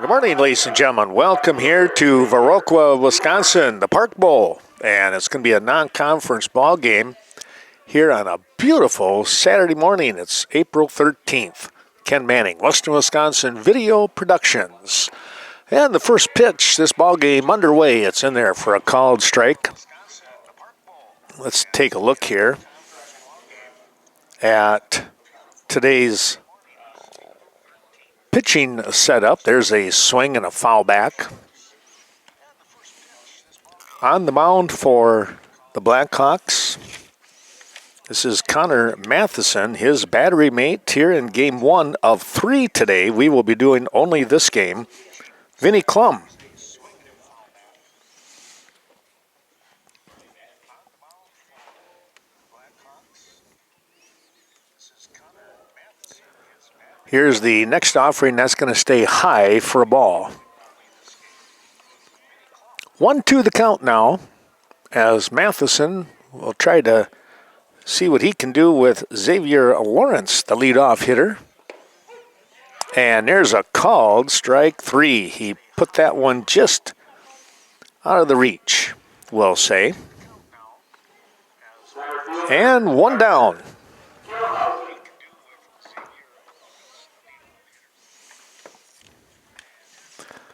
Good morning, ladies and gentlemen. Welcome here to Viroqua, Wisconsin, the Park Bowl. And it's going to be a non-conference ball game here on a beautiful Saturday morning. It's April 13th. Ken Manning, Western Wisconsin Video Productions. And the first pitch, this ball game underway. It's in there for a called strike. Let's take a look here at today's pitching setup. There's a swing and a foul back. On the mound for the Blackhawks, this is Connor Matheson, his battery mate here in game 1 of 3 today. We will be doing only this game. Vinny Klum. Here's the next offering. That's going to stay high for a ball. 1-2 the count now, as Matheson will try to see what he can do with Xavier Lawrence, the leadoff hitter. And there's a called strike 3. He put that one just out of the reach, we'll say. And one down.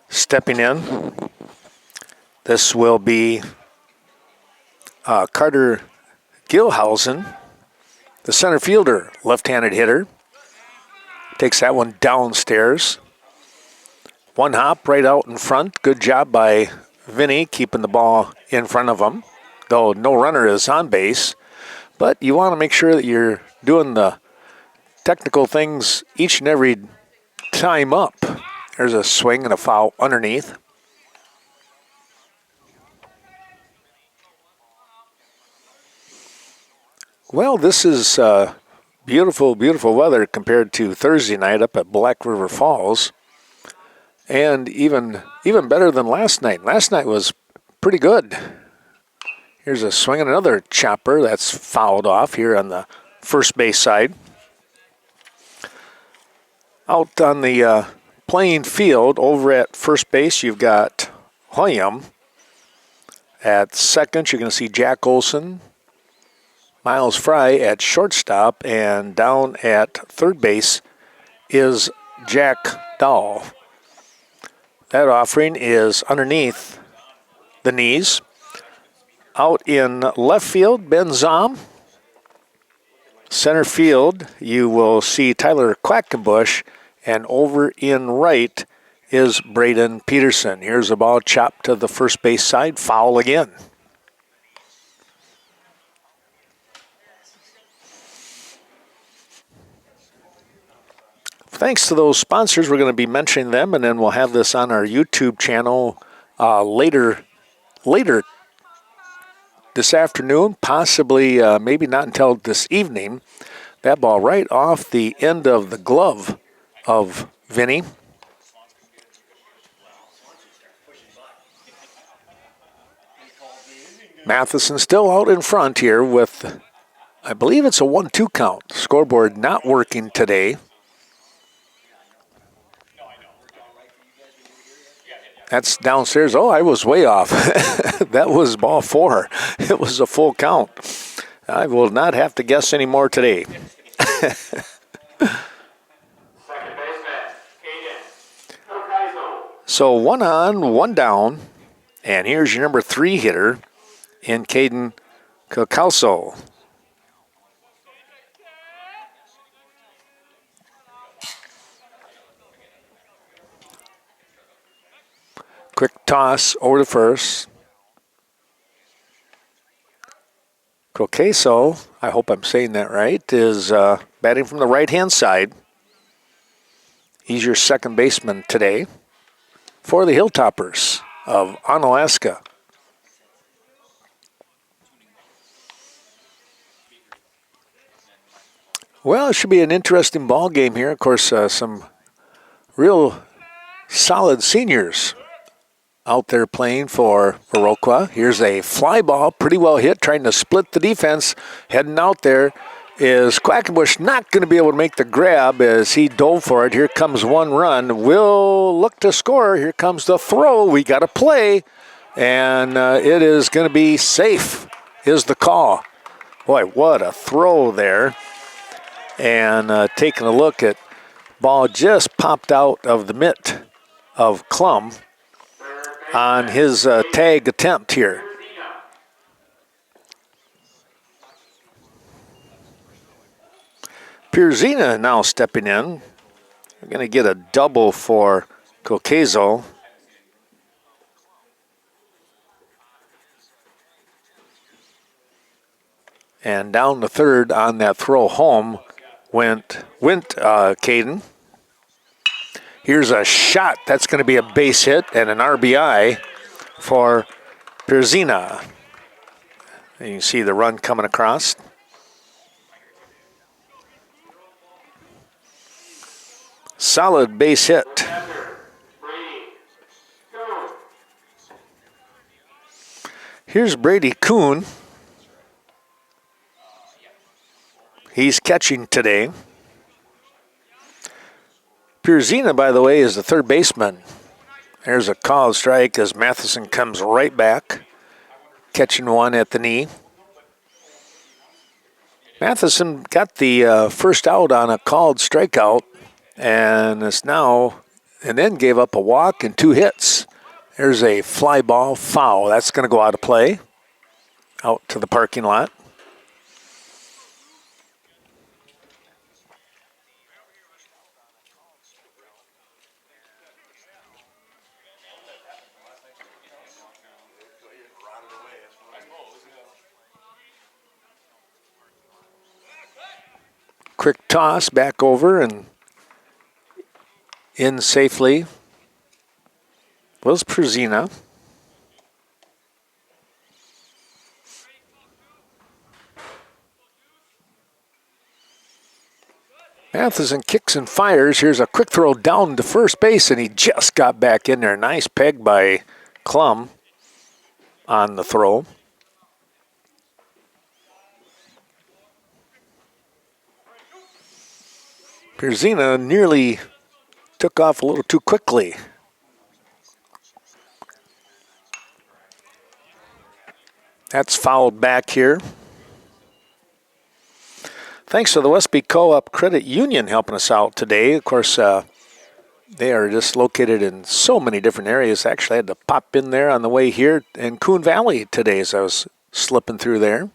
Stepping in, this will be Carter Gilhausen, the center fielder, left-handed hitter. Takes that one downstairs. One hop right out in front. Good job by Vinny keeping the ball in front of him, though no runner is on base. But you want to make sure that you're doing the technical things each and every time up. There's a swing and a foul underneath. Well, this is beautiful, beautiful weather compared to Thursday night up at Black River Falls. And even better than last night. Last night was pretty good. Here's a swing and another chopper that's fouled off here on the first base side. Out on the playing field over at first base, you've got Hoyam. At second, you're going to see Jack Olson. Miles Fry at shortstop, and down at third base is Jack Dahl. That offering is underneath the knees. Out in left field, Ben Zom. Center field, you will see Tyler Quackenbush. And over in right is Braden Peterson. Here's a ball chopped to the first base side. Foul again. Thanks to those sponsors, we're going to be mentioning them, and then we'll have this on our YouTube channel later this afternoon, possibly maybe not until this evening. That ball right off the end of the glove of Vinny. Matheson still out in front here with, I believe it's a 1-2 count. Scoreboard not working today. That's downstairs. Oh, I was way off. That was ball 4. It was a full count. I will not have to guess anymore today. So 1 on, 1 down, and here's your number 3 hitter in Caden Cacalso. Quick toss over to first. Cacalso, I hope I'm saying that right, is batting from the right-hand side. He's your second baseman today for the Hilltoppers of Onalaska. Well, it should be an interesting ball game here. Of course, some real solid seniors out there playing for Viroqua. Here's a fly ball, pretty well hit, trying to split the defense, heading out there. is Quackenbush not going to be able to make the grab as he dove for it. Here comes one run. Will look to score. Here comes the throw. We got to play. And it is going to be safe is the call. Boy, what a throw there. And taking a look at ball just popped out of the mitt of Klum on his tag attempt here. Pierzina now stepping in. We're going to get a double for Coquezo. And down the third on that throw home went Caden. Here's a shot. That's going to be a base hit and an RBI for Pierzina. And you can see the run coming across. Solid base hit. Here's Brady Kuhn. He's catching today. Pierzina, by the way, is the third baseman. There's a called strike as Matheson comes right back, catching one at the knee. Matheson got the first out on a called strikeout, and then gave up a walk and 2 hits. There's a fly ball foul. That's going to go out of play, out to the parking lot. Quick toss back over and in safely was Pierzina. Matheson kicks and fires. Here's a quick throw down to first base, and he just got back in there. Nice peg by Klum on the throw. Pierzina nearly took off a little too quickly. That's fouled back here. Thanks to the Westby Co-op Credit Union helping us out today. Of course, they are just located in so many different areas. Actually, I had to pop in there on the way here in Coon Valley today as I was slipping through there.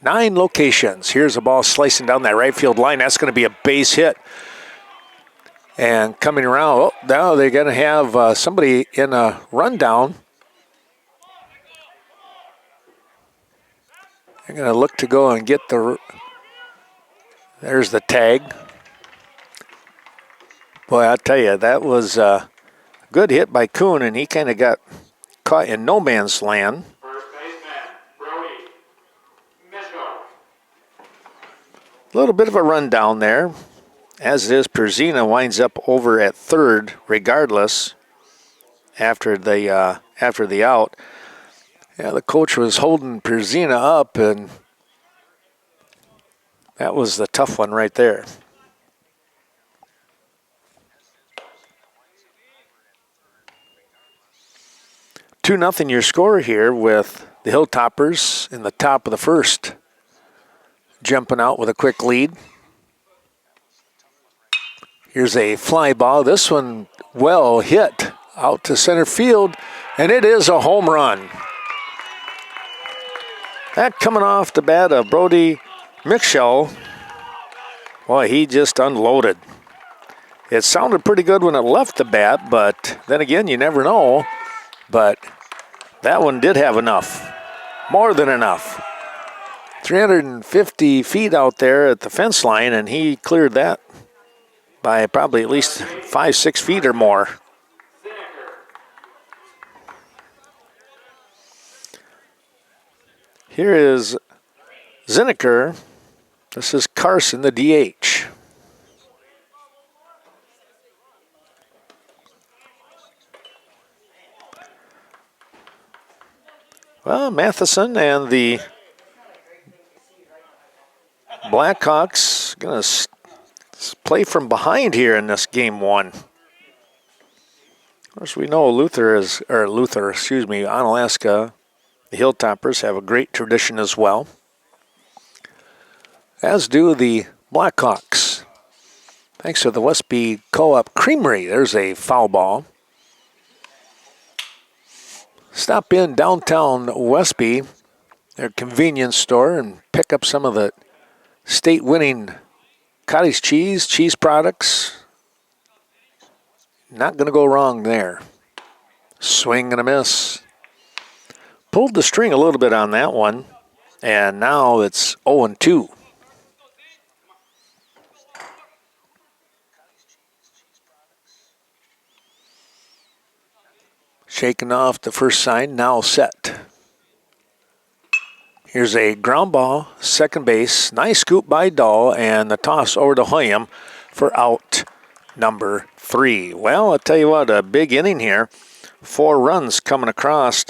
9 locations. Here's a ball slicing down that right field line. That's going to be a base hit. And coming around, oh, now they're going to have somebody in a rundown. They're going to look to go and get there's the tag. Boy, I'll tell you, that was a good hit by Kuhn, and he kind of got caught in no man's land. A little bit of a rundown there. As it is, Pierzina winds up over at third regardless after the out. Yeah, the coach was holding Pierzina up, and that was the tough one right there. 2-0 your score here with the Hilltoppers in the top of the first, jumping out with a quick lead. Here's a fly ball. This one well hit out to center field, and it is a home run. That coming off the bat of Brody Mitchell. Boy, he just unloaded. It sounded pretty good when it left the bat, but then again, you never know. But that one did have enough, more than enough. 350 feet out there at the fence line, and he cleared that by probably at least 5-6 feet or more. Here is Zinneker. This is Carson, the DH. Well, Matheson and the Blackhawks going to play from behind here in this game one. Of course, we know Onalaska, the Hilltoppers have a great tradition as well, as do the Blackhawks. Thanks to the Westby Co-op Creamery. There's a foul ball. Stop in downtown Westby, their convenience store, and pick up some of the state-winning cottage cheese products. Not going to go wrong there. Swing and a miss. Pulled the string a little bit on that one, and now it's 0-2. Shaking off the first sign, now set. Here's a ground ball, second base. Nice scoop by Dahl, and the toss over to William for out number 3. Well, I'll tell you what, a big inning here. 4 runs coming across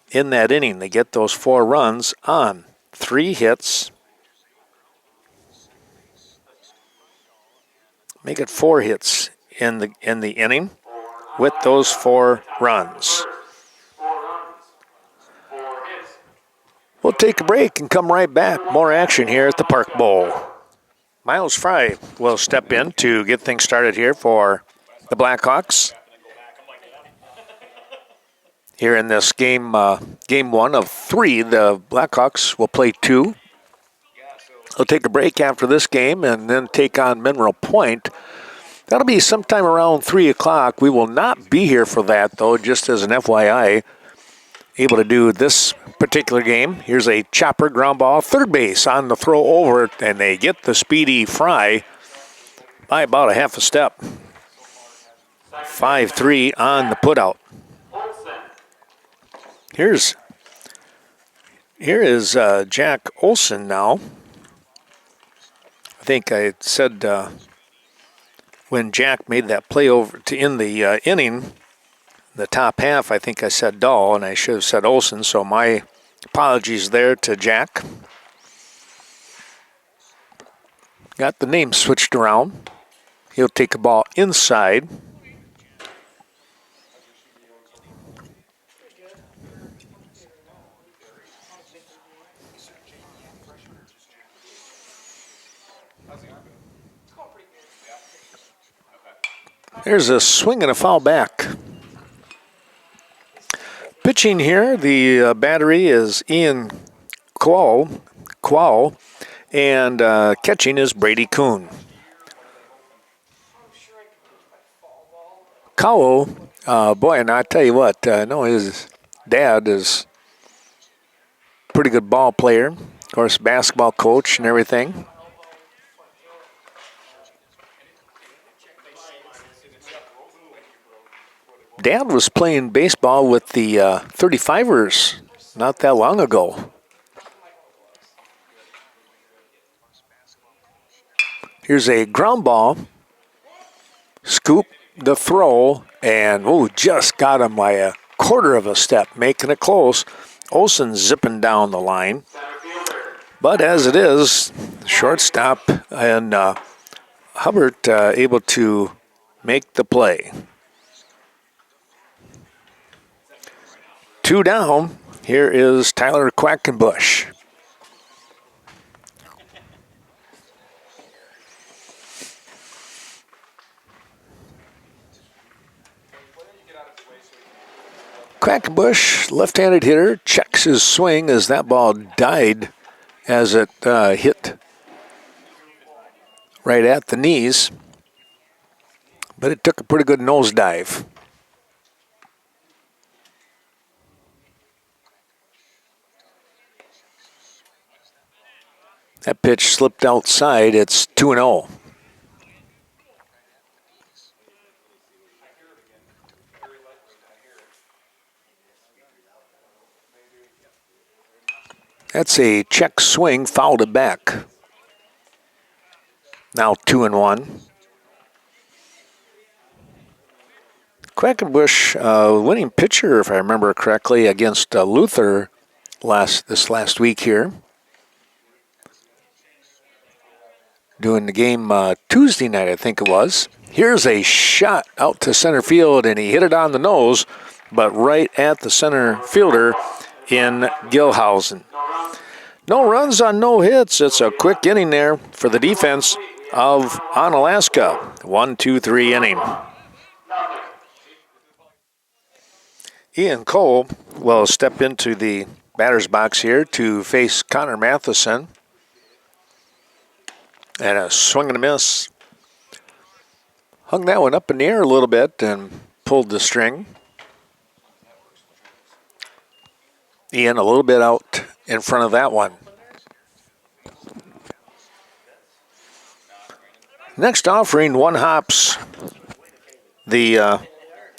in that inning. They get those 4 runs on 3 hits. Make it 4 hits in the inning with those 4 runs. We'll take a break and come right back. More action here at the Park Bowl. Miles Fry will step in to get things started here for the Blackhawks. Here in this game 1 of 3, the Blackhawks will play 2. They'll take a break after this game and then take on Mineral Point. That'll be sometime around 3 o'clock. We will not be here for that, though, just as an FYI. Able to do this particular game. Here's a chopper ground ball, third base on the throw over, and they get the speedy Fry by about a half a step. 5-3 on the putout. Here is Jack Olson now. I think I said when Jack made that play over to end the inning, the top half, I think I said Dahl, and I should have said Olson, so my apologies there to Jack. Got the name switched around. He'll take a ball inside. There's a swing and a foul back. Pitching here, the battery is Ian Quall, and catching is Brady Kuhn. Cowell, boy, and I tell you what, I know his dad is a pretty good ball player, of course, basketball coach and everything. Dad was playing baseball with the 35ers not that long ago. Here's a ground ball. Scoop the throw, and just got him by a quarter of a step, making it close. Olsen zipping down the line. But as it is, shortstop and Hubbard able to make the play. 2 down. Here is Tyler Quackenbush. Quackenbush, left-handed hitter, checks his swing as that ball died as it hit right at the knees. But it took a pretty good nosedive. That pitch slipped outside. It's 2-0. That's a check swing, fouled it back. Now 2-1. Quackenbush, winning pitcher, if I remember correctly, against Luther this last week here. doing the game Tuesday night, I think it was. Here's a shot out to center field, and he hit it on the nose, but right at the center fielder in Gilhausen. No runs on no hits. It's a quick inning there for the defense of Onalaska. 1-2-3 inning. Ian Cole will step into the batter's box here to face Connor Matheson. And a swing and a miss. Hung that one up in the air a little bit and pulled the string. Ian a little bit out in front of that one. Next offering, one hops the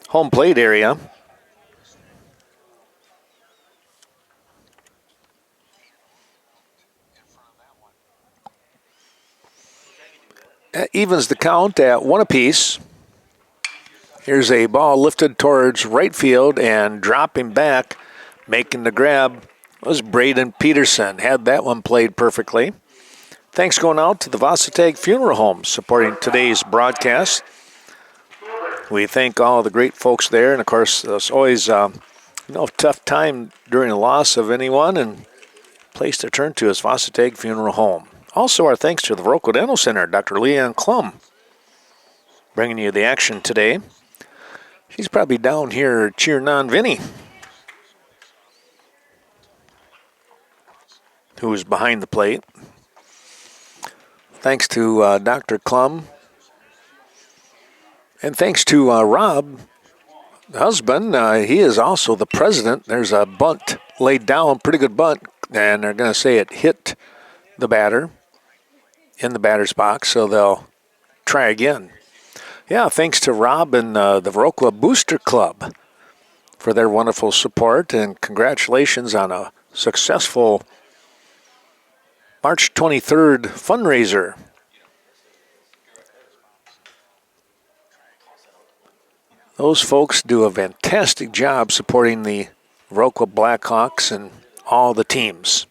home plate area. That evens the count at one apiece. Here's a ball lifted towards right field, and dropping back, making the grab, was Braden Peterson. Had that one played perfectly. Thanks going out to the Varsity Funeral Home supporting today's broadcast. We thank all the great folks there, and of course, there's always tough time during the loss of anyone, and place to turn to is Varsity Funeral Home. Also, our thanks to the Viroqua Dental Center, Dr. Leanne Klum, bringing you the action today. She's probably down here cheering on Vinny, who is behind the plate. Thanks to Dr. Klum. And thanks to Rob, the husband. He is also the president. There's a bunt laid down, pretty good bunt, and they're going to say it hit the batter in the batter's box, so they'll try again. Yeah, thanks to Rob and the Viroqua Booster Club for their wonderful support, and congratulations on a successful March 23rd fundraiser. Those folks do a fantastic job supporting the Viroqua Blackhawks and all the teams.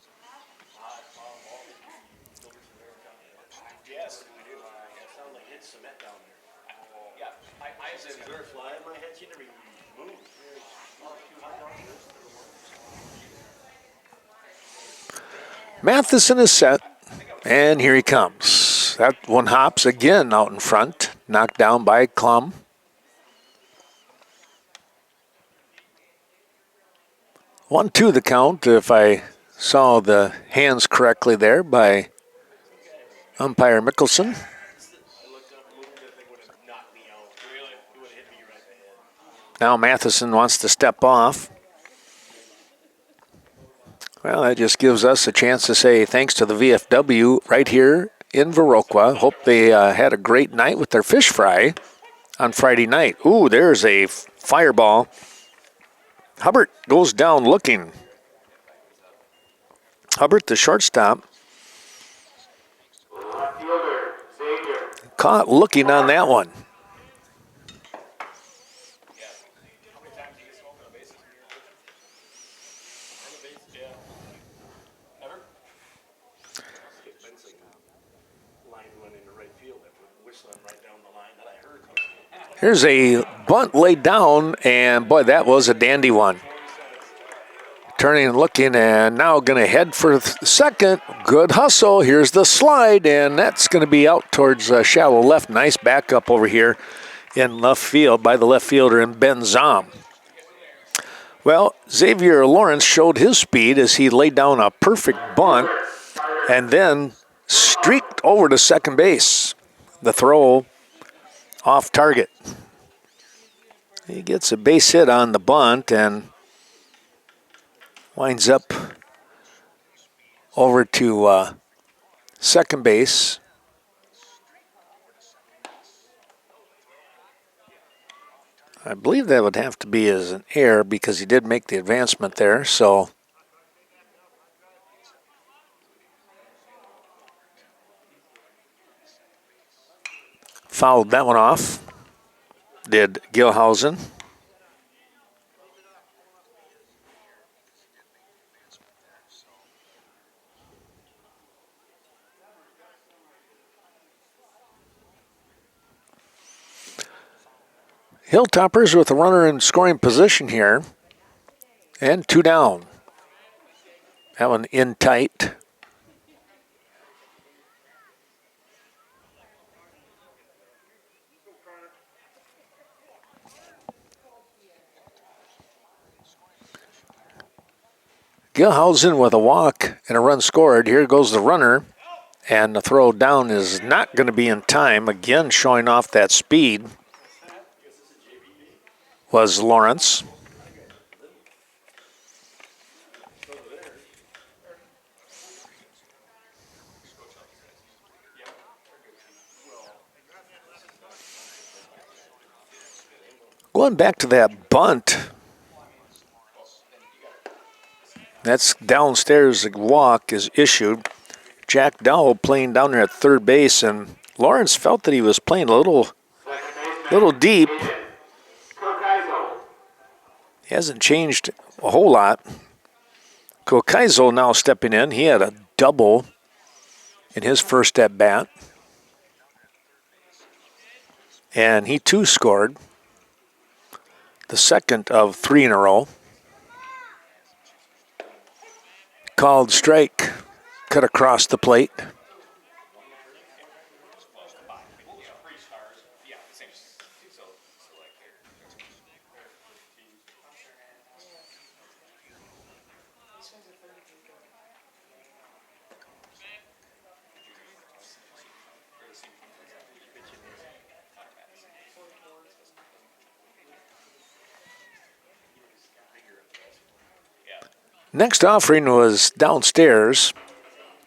Matheson is set, and here he comes. That one hops again out in front, knocked down by Klum. 1-2 the count, if I saw the hands correctly there by umpire Mickelson. Now Matheson wants to step off. Well, that just gives us a chance to say thanks to the VFW right here in Viroqua. Hope they had a great night with their fish fry on Friday night. Ooh, there's a fireball. Hubbard goes down looking. Hubbard, the shortstop, caught looking on that one. Here's a bunt laid down, and boy, that was a dandy one. Turning and looking, and now going to head for second. Good hustle. Here's the slide, and that's going to be out towards shallow left. Nice backup over here in left field by the left fielder in Ben Zom. Well, Xavier Lawrence showed his speed as he laid down a perfect bunt and then streaked over to second base. The throw off target. He gets a base hit on the bunt and winds up over to second base. I believe that would have to be as an error because he did make the advancement there, so fouled that one off, did Gilhausen. Hilltoppers with a runner in scoring position here. And 2 down. That one in tight. Gilhausen with a walk and a run scored. Here goes the runner. And the throw down is not going to be in time. Again, showing off that speed was Lawrence. Going back to that bunt. That's downstairs. The walk is issued. Jack Dowell playing down there at third base, and Lawrence felt that he was playing a little deep. He hasn't changed a whole lot. Kokaizo now stepping in. He had a double in his first at bat, and he too scored. The second of 3 in a row. Called strike, cut across the plate. Next offering was downstairs,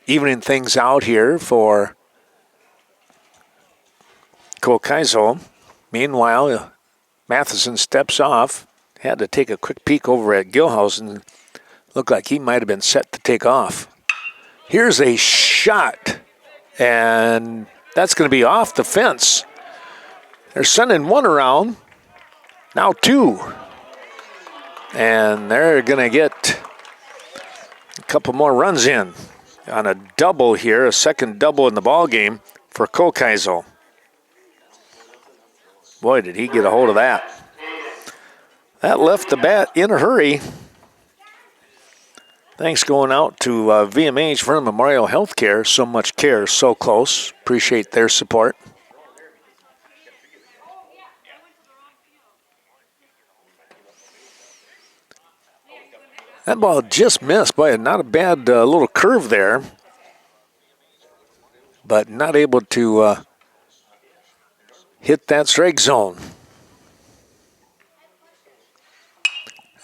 evening things out here for Kokaizo. Meanwhile, Matheson steps off, had to take a quick peek over at Gilhausen. Looked like he might have been set to take off. Here's a shot, and that's going to be off the fence. They're sending 1 around, now 2. And they're going to get a couple more runs in on a double here, a second double in the ball game for Kokaizo. Boy, did he get a hold of that. That left the bat in a hurry. Thanks going out to VMH for Memorial Healthcare. So much care, so close. Appreciate their support. That ball just missed. Boy, not a bad little curve there. But not able to hit that strike zone.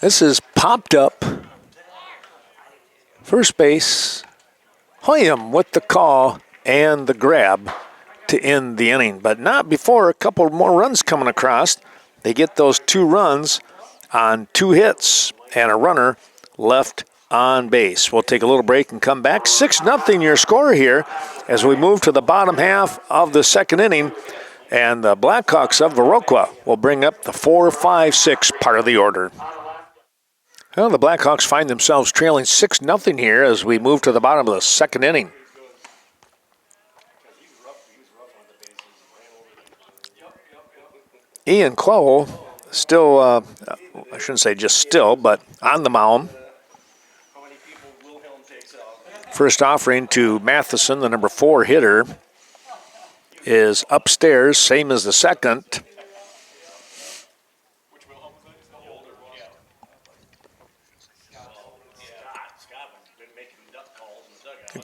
This is popped up. First base, Hoyam with the call and the grab to end the inning. But not before a couple more runs coming across. They get those 2 runs on 2 hits and a runner left on base. We'll take a little break and come back. 6-0 your score here as we move to the bottom half of the second inning. And the Blackhawks of Viroqua will bring up the 4-5-6 part of the order. Well, the Blackhawks find themselves trailing 6-0 here as we move to the bottom of the second inning. Ian Clowell still, I shouldn't say just still, but on the mound. First offering to Matheson, the number 4 hitter, is upstairs, same as the second.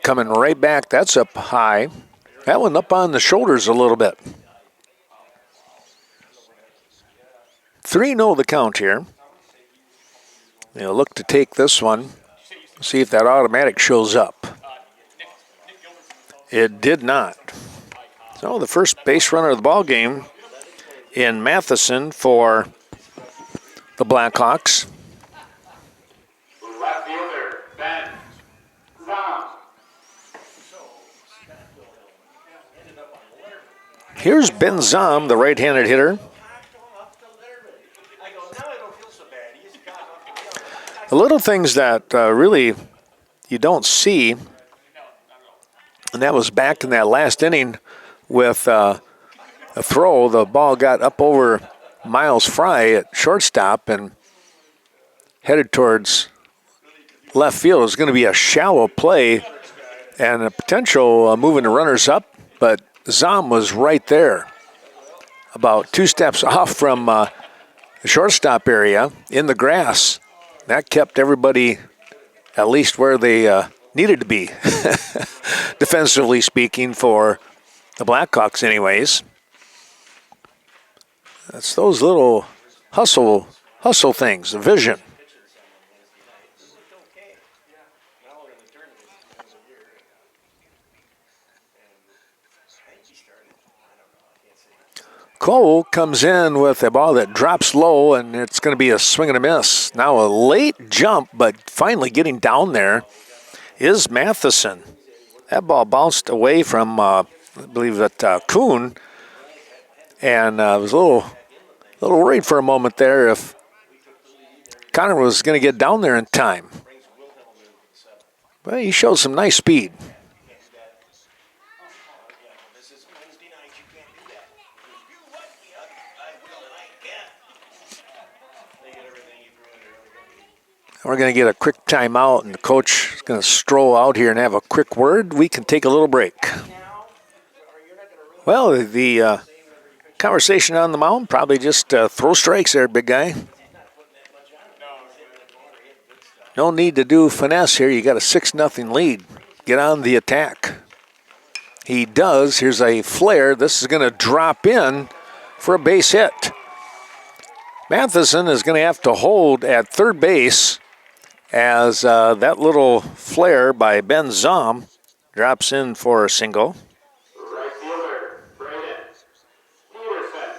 Coming right back, that's up high. That one up on the shoulders a little bit. 3-0 the count here. They'll look to take this one. See if that automatic shows up. It did not. So the first base runner of the ball game in Matheson for the Blackhawks. Left fielder, Ben Zom. Here's Ben Zom, the right-handed hitter. The little things that really you don't see, and that was back in that last inning with a throw. The ball got up over Miles Fry at shortstop and headed towards left field. It's going to be a shallow play and a potential moving the runners up, but Zom was right there, about 2 steps off from the shortstop area in the grass. That kept everybody at least where they needed to be, defensively speaking, for the Blackhawks anyways. That's those little hustle things, the vision. Cole comes in with a ball that drops low, and it's going to be a swing and a miss. Now a late jump, but finally getting down there is Matheson. That ball bounced away from, I believe, that Kuhn, and I was a little worried for a moment there if Connor was going to get down there in time. But he showed some nice speed. We're going to get a quick timeout, and the coach is going to stroll out here and have a quick word. We can take a little break. Well, the conversation on the mound, probably just throw strikes there, big guy. No need to do finesse here. You got a 6-0 lead. Get on the attack. He does. Here's a flare. This is going to drop in for a base hit. Matheson is going to have to hold at third base as that little flare by Ben Zom drops in for a single. Right fielder, Braden Peterson.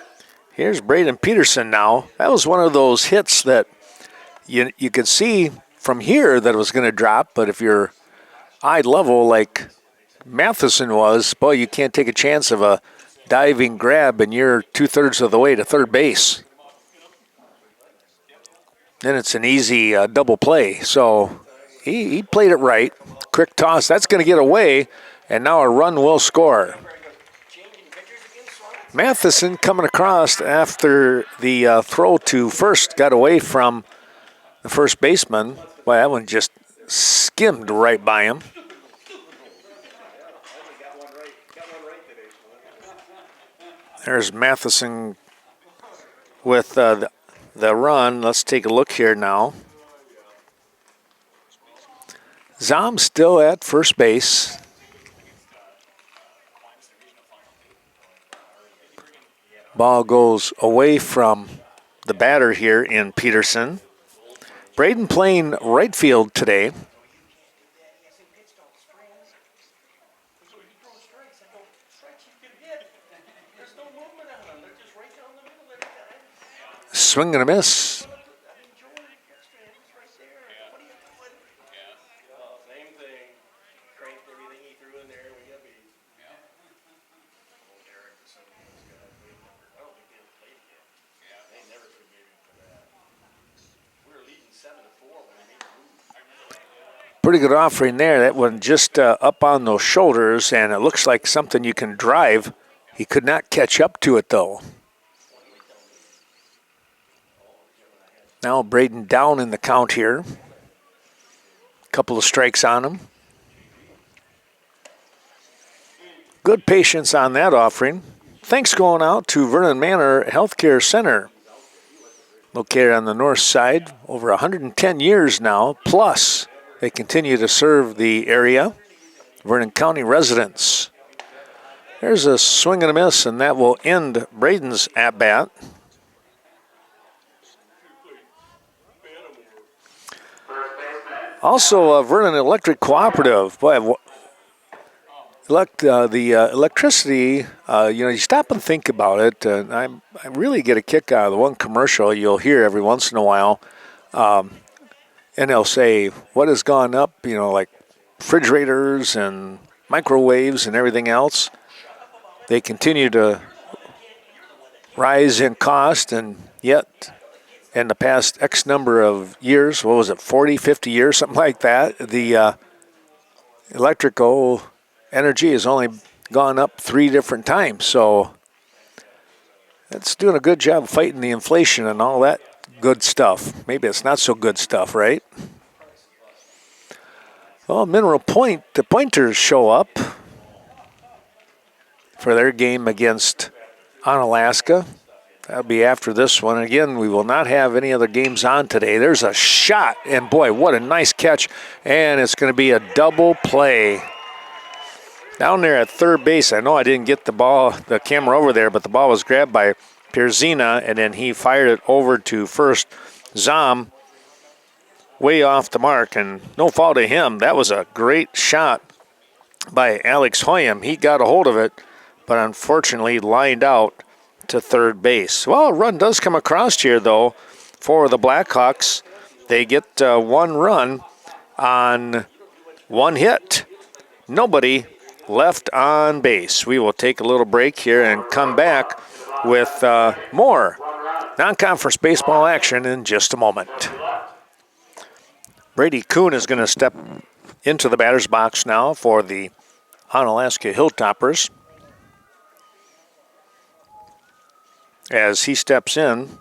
Here's Braden Peterson now. That was one of those hits that you could see from here that it was going to drop, but if you're eye level like Matheson was, boy, you can't take a chance of a diving grab and you're 2/3 of the way to third base. Then it's an easy double play. So he played it right. Quick toss. That's going to get away, and now a run will score. Matheson coming across after the throw to first got away from the first baseman. Boy, that one just skimmed right by him. There's Matheson with the run. Let's take a look here now. Zom still at first base. Ball goes away from the batter here in Peterson. Braden playing right field today. Swing and a miss. Pretty good offering there. That one just up on those shoulders, and it looks like something you can drive. He could not catch up to it, though. Now Braden down in the count here. Couple of strikes on him. Good patience on that offering. Thanks going out to Vernon Manor Healthcare Center. Located on the north side, over 110 years now, plus they continue to serve the area, Vernon County residents. There's a swing and a miss, and that will end Braden's at-bat. Also, Vernon Electric Cooperative. Boy, the electricity, you stop and think about it. And I really get a kick out of the one commercial you'll hear every once in a while. And they'll say, what has gone up, like refrigerators and microwaves and everything else. They continue to rise in cost, and yet in the past X number of years, 40, 50 years, something like that, the electrical energy has only gone up 3 different times. So It's doing a good job fighting the inflation and all that good stuff. Maybe it's not so good stuff, right? Well, Mineral Point, the Pointers show up for their game against Onalaska. That'll be after this one. Again, we will not have any other games on today. There's a shot, and boy, what a nice catch. And it's going to be a double play. Down there at third base, I know I didn't get the camera over there, but the ball was grabbed by Pierzina, and then he fired it over to first. Zom, way off the mark, and no fault of him. That was a great shot by Alex Hoyam. He got a hold of it, but unfortunately lined out to third base. Well, a run does come across here, though, for the Blackhawks. They get one run on one hit. Nobody left on base. We will take a little break here and come back with more non-conference baseball action in just a moment. Brady Kuhn is going to step into the batter's box now for the Onalaska Hilltoppers. As he steps in,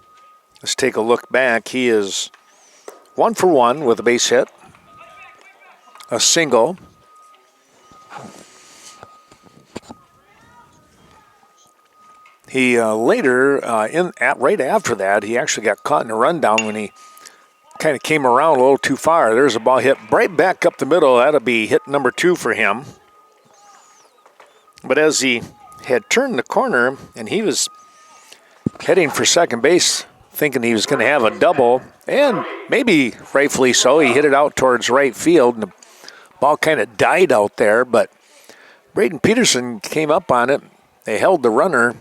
let's take a look back. He is 1 for 1 with a base hit, a single. He later, right after that, he actually got caught in a rundown when he kind of came around a little too far. There's a ball hit right back up the middle. That'll be hit number 2 for him. But as he had turned the corner and he was heading for second base, thinking he was going to have a double, and maybe rightfully so, he hit it out towards right field, and the ball kind of died out there, but Braden Peterson came up on it. They held the runner.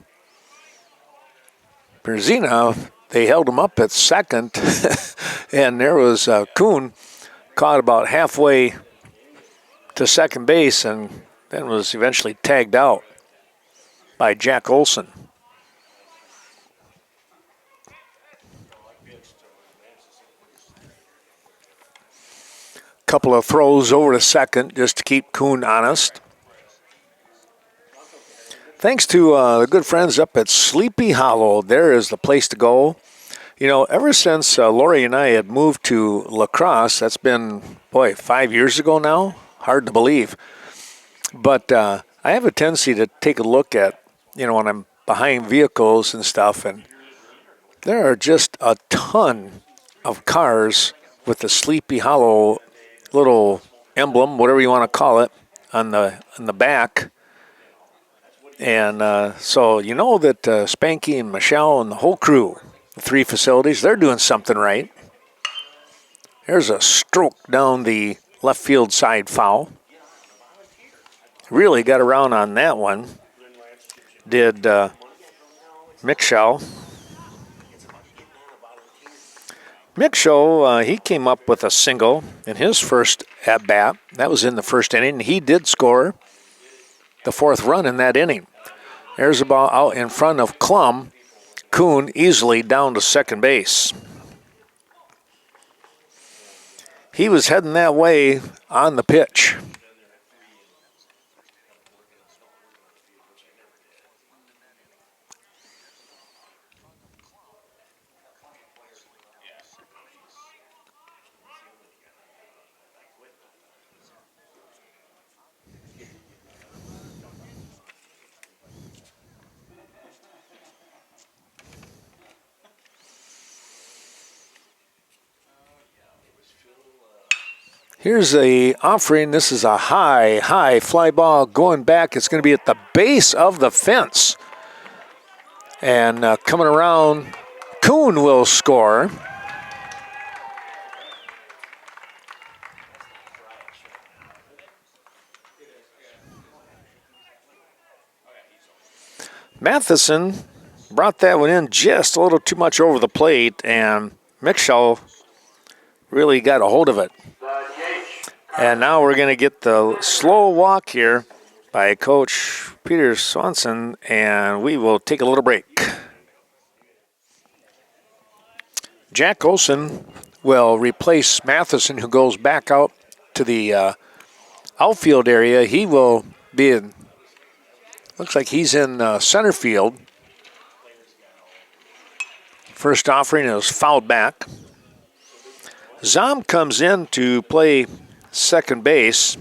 Berzina, they held him up at second, and there was Kuhn caught about halfway to second base and then was eventually tagged out by Jack Olson. Couple of throws over to second just to keep Kuhn honest. Thanks to the good friends up at Sleepy Hollow, there is the place to go. You know, ever since Lori and I had moved to La Crosse, that's been, 5 years ago now. Hard to believe. But I have a tendency to take a look at, when I'm behind vehicles and stuff, and there are just a ton of cars with the Sleepy Hollow little emblem, whatever you want to call it, on the back. And so you know that Spanky and Michelle and the whole crew, the 3 facilities, they're doing something right. There's a stroke down the left field side foul. Really got around on that one. Did Michelle. Mick he came up with a single in his first at-bat. That was in the first inning. He did score the 4th run in that inning. There's a ball out in front of Klum. Kuhn easily down to second base. He was heading that way on the pitch. Here's a offering. This is a high fly ball going back. It's going to be at the base of the fence. And coming around, Kuhn will score. Matheson brought that one in just a little too much over the plate, and Mitchell really got a hold of it. And now we're going to get the slow walk here by Coach Peter Swanson, and we will take a little break. Jack Olson will replace Matheson, who goes back out to the outfield area. He will be in, looks like he's in center field. First offering is fouled back. Zom comes in to play second base.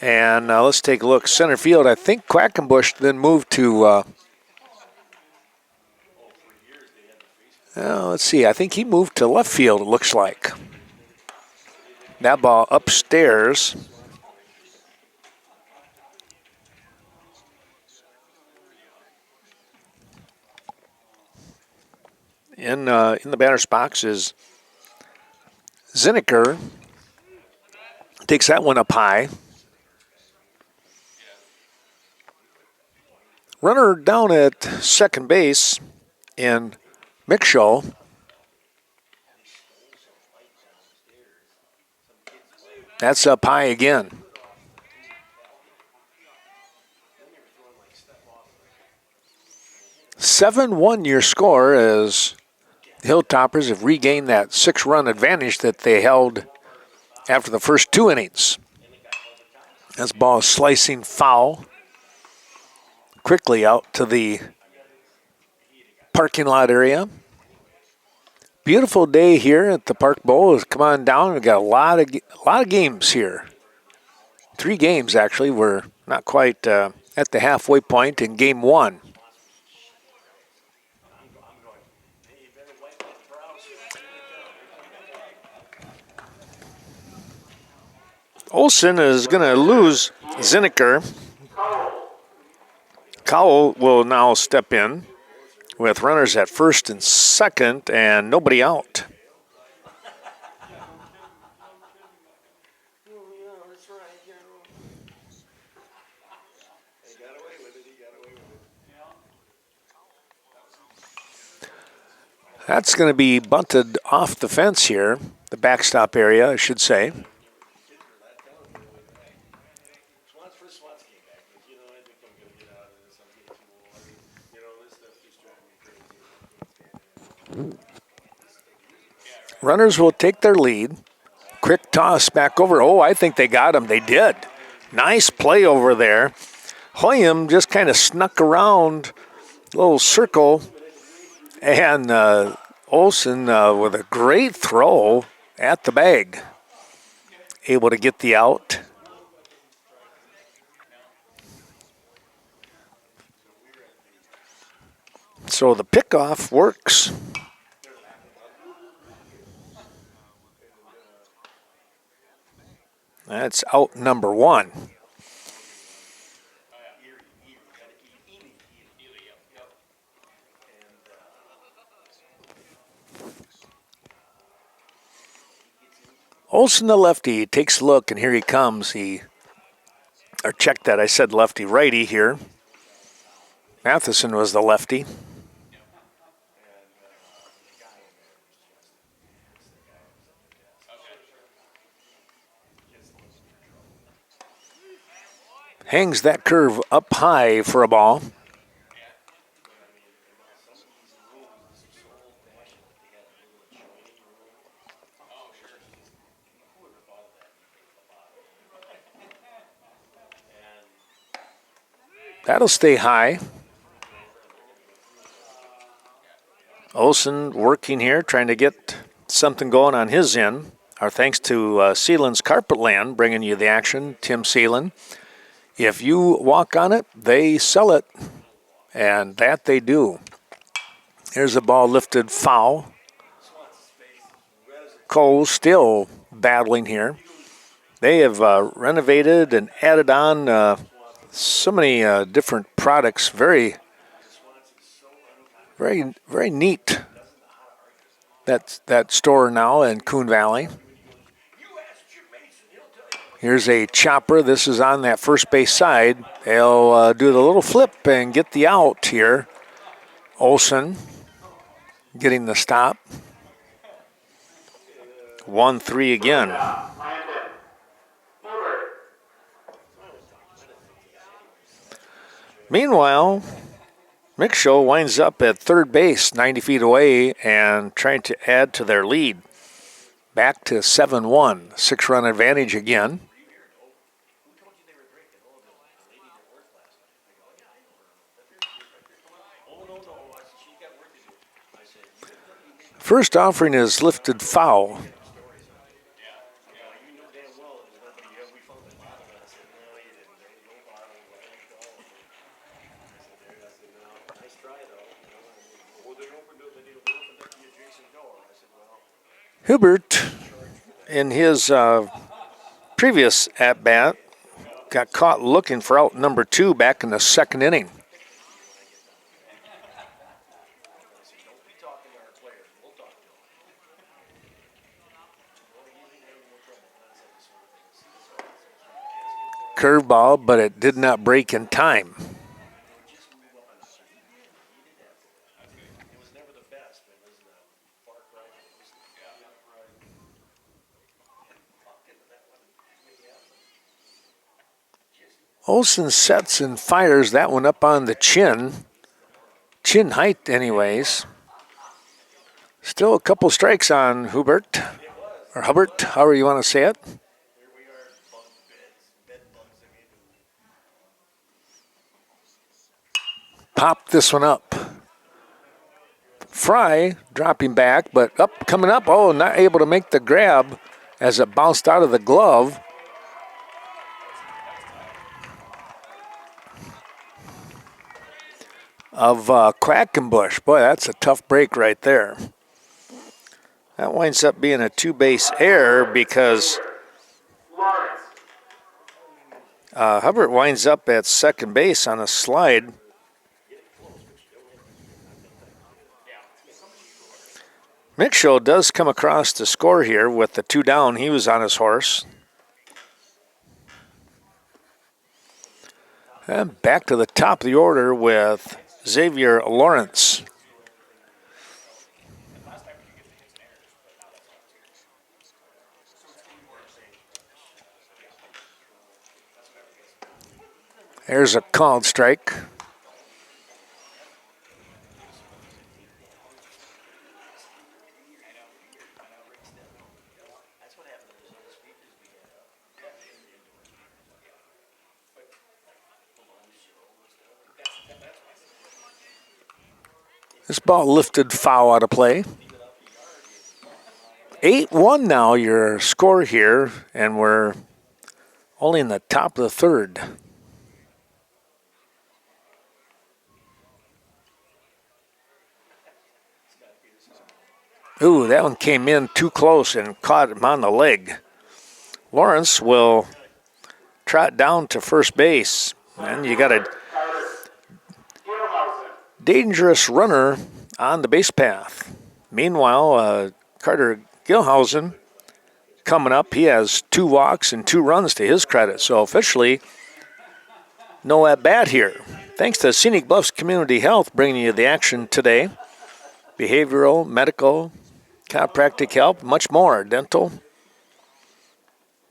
And let's take a look. Center field, I think Quackenbush then moved to, let's see, I think he moved to left field, it looks like. That ball upstairs. In the batter's box is Zinnicker. Takes that one up high. Runner down at second base in Mickshaw. That's up high again. 7-1 your score as the Hilltoppers have regained that 6-run advantage that they held after the first 2 innings. This ball is slicing foul. Quickly out to the parking lot area. Beautiful day here at the Park Bowl. Come on down. We've got a lot of games here. 3 games actually. We're not quite at the halfway point in game 1. Olsen is going to lose Zinnicker. Cowell will now step in with runners at first and second and nobody out. That's going to be bunted off the fence here, the backstop area, I should say. Runners will take their lead. Quick toss back over. Oh, I think they got him. They did. Nice play over there. Hoyam just kind of snuck around a little circle. And Olsen with a great throw at the bag. Able to get the out. So the pickoff works. That's out number 1. Olsen, the lefty, takes a look, and here he comes. Or check that, I said lefty, righty here. Matheson was the lefty. Hangs that curve up high for a ball. That'll stay high. Olsen working here, trying to get something going on his end. Our thanks to Sealand's Carpetland, bringing you the action. Tim Sealand. If you walk on it, they sell it, and that they do. Here's a ball lifted foul. Cole still battling here. They have renovated and added on so many different products. Very, very, very neat. That store now in Coon Valley. Here's a chopper. This is on that first base side. They'll do the little flip and get the out here. Olsen getting the stop. 1-3 again. Meanwhile, Mickshaw winds up at third base, 90 feet away, and trying to add to their lead. Back to 7-1, 6-run advantage again. First offering is lifted foul. Hubert, in his previous at-bat, got caught looking for out number 2 back in the second inning. Curveball, but it did not break in time. Olsen sets and fires that one up on the chin. Chin height, anyways. Still a couple strikes on Hubert, or Hubbard, however you want to say it. Pop this one up. Fry dropping back, but coming up. Oh, not able to make the grab as it bounced out of the glove. Of Quackenbush. Boy, that's a tough break right there. That winds up being a 2-base error because Hubbard winds up at second base on a slide. Mitchell does come across to score here with the 2 down. He was on his horse. And back to the top of the order with Xavier Lawrence. There's a called strike. This ball lifted foul out of play. 8-1 now your score here, and we're only in the top of the third. Ooh, that one came in too close and caught him on the leg. Lawrence will trot down to first base, and you got a dangerous runner on the base path. Meanwhile, Carter Gilhausen coming up. He has 2 walks and 2 runs to his credit. So officially, no at-bat here. Thanks to Scenic Bluffs Community Health bringing you the action today. Behavioral, medical, chiropractic help, much more. Dental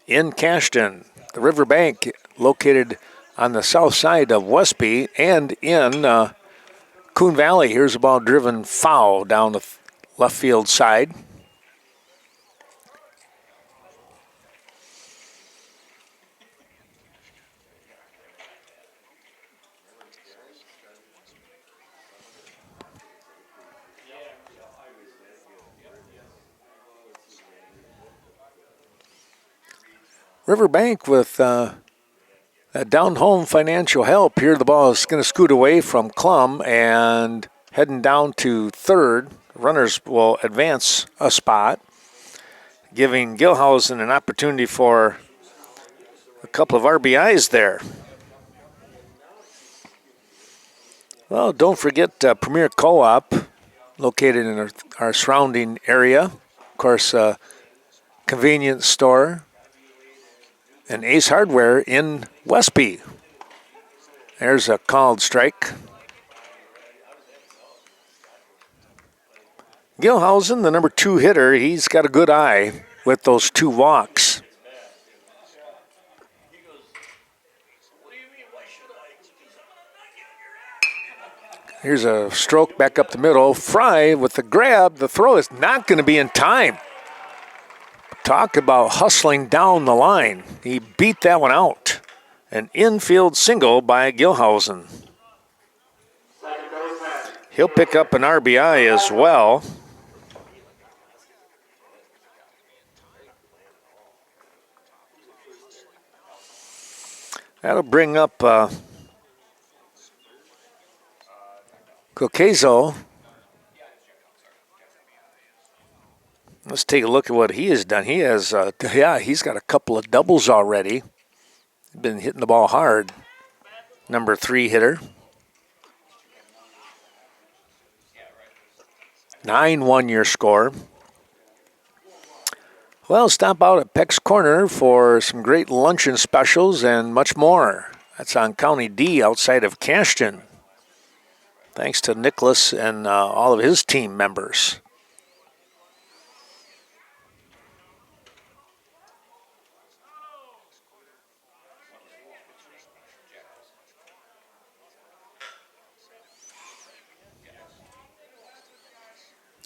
in Cashton. The Riverbank located on the south side of Westby and in Coon Valley. Here's a ball driven foul down the left field side. Riverbank with that down-home financial help. Here the ball is going to scoot away from Klum and heading down to third. Runners will advance a spot, giving Gilhausen an opportunity for a couple of RBIs there. Well, don't forget Premier Co-op, located in our surrounding area. Of course, convenience store. And Ace Hardware in Westby. There's a called strike. Gilhausen, the number 2 hitter, he's got a good eye with those 2 walks. Here's a stroke back up the middle. Fry with the grab. The throw is not going to be in time. Talk about hustling down the line. He beat that one out. An infield single by Gilhausen. He'll pick up an RBI as well. That'll bring up Coquezo. Let's take a look at what he has done. He has, he's got a couple of doubles already. Been hitting the ball hard. Number 3 hitter. 9-1 your score. Well, stop out at Peck's Corner for some great luncheon specials and much more. That's on County D outside of Cashton. Thanks to Nicholas and all of his team members.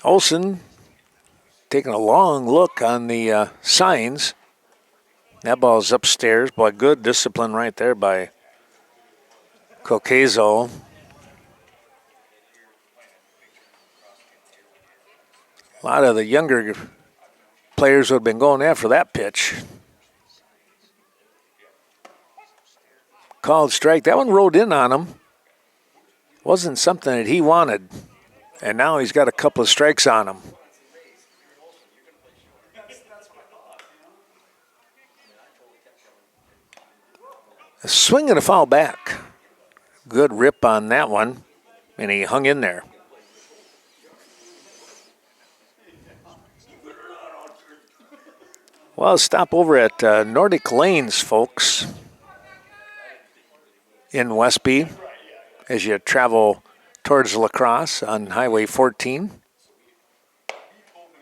Olson taking a long look on the signs. That ball's upstairs. Boy, good discipline right there by Coquezo. A lot of the younger players would have been going after that pitch. Called strike. That one rode in on him. Wasn't something that he wanted. And now he's got a couple of strikes on him. A swing and a foul back. Good rip on that one. And he hung in there. Well, stop over at Nordic Lanes, folks, in Westby as you travel towards La Crosse on Highway 14.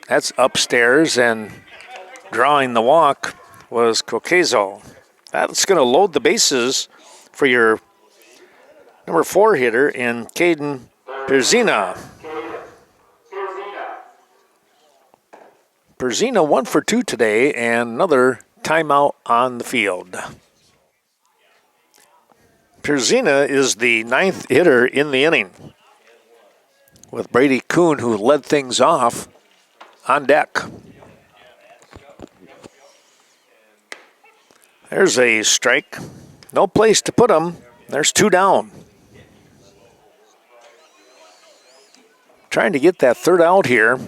That's upstairs, and drawing the walk was Coquezo. That's going to load the bases for your number 4 hitter in Caden Perzina. Perzina 1 for 2 today, and another timeout on the field. Perzina is the 9th hitter in the inning, with Brady Kuhn, who led things off, on deck. There's a strike. No place to put him. There's 2 down. Trying to get that 3rd out here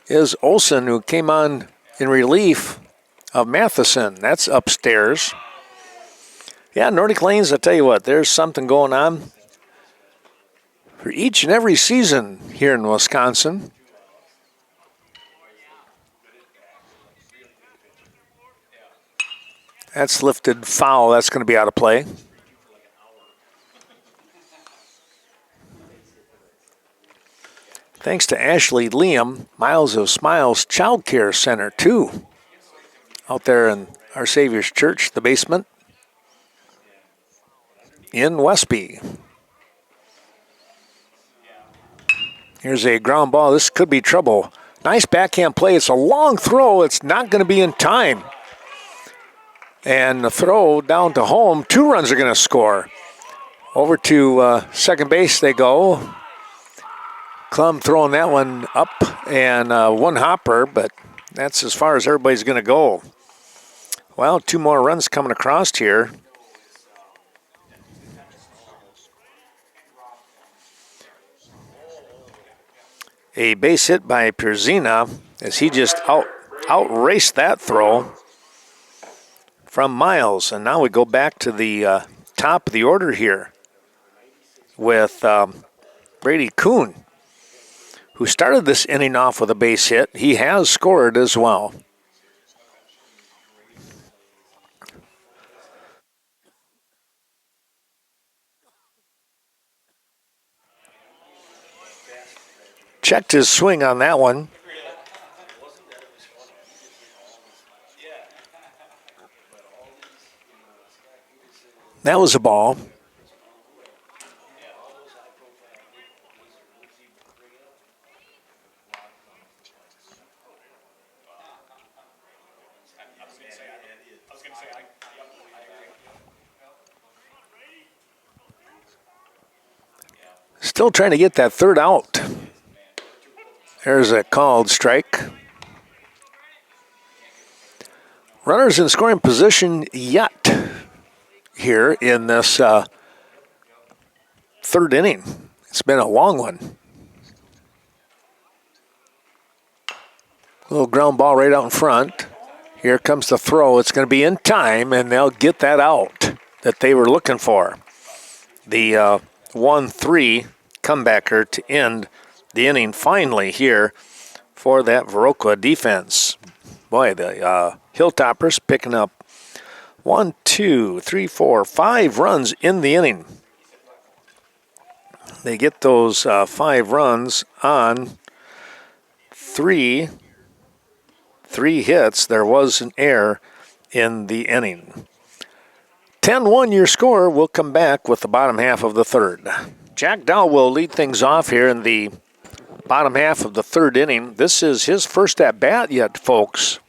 is Olson, who came on in relief of Matheson. That's upstairs. Yeah, Nordic Lanes, I tell you what, there's something going on for each and every season here in Wisconsin. That's lifted foul. That's going to be out of play. Thanks to Ashley Liam, Miles of Smiles Child Care Center, too, out there in Our Savior's Church, the basement in Westby. Here's a ground ball. This could be trouble. Nice backhand play. It's a long throw. It's not going to be in time. And the throw down to home. 2 runs are going to score. Over to second base they go. Klum throwing that one up, and 1 hopper, but that's as far as everybody's going to go. Well, 2 more runs coming across here. A base hit by Perzina as he just outraced that throw from Miles. And now we go back to the top of the order here with Brady Kuhn, who started this inning off with a base hit. He has scored as well. Checked his swing on that one. That was a ball. Still trying to get that 3rd out. There's a called strike. Runners in scoring position yet. here in this third inning. It's been a long one. Little ground ball right out in front. Here comes the throw. It's going to be in time, and they'll get that out that they were looking for. The 1-3 comebacker to end the inning finally here for that Viroqua defense. Boy, the Hilltoppers picking up 1, 2, 3, 4, 5 runs in the inning. They get those 5 runs on three hits. There was an error in the inning. 10-1 your score. We'll come back with the bottom half of the third. Jack Dow will lead things off here in the bottom half of the third inning. This is his first at-bat yet, folks.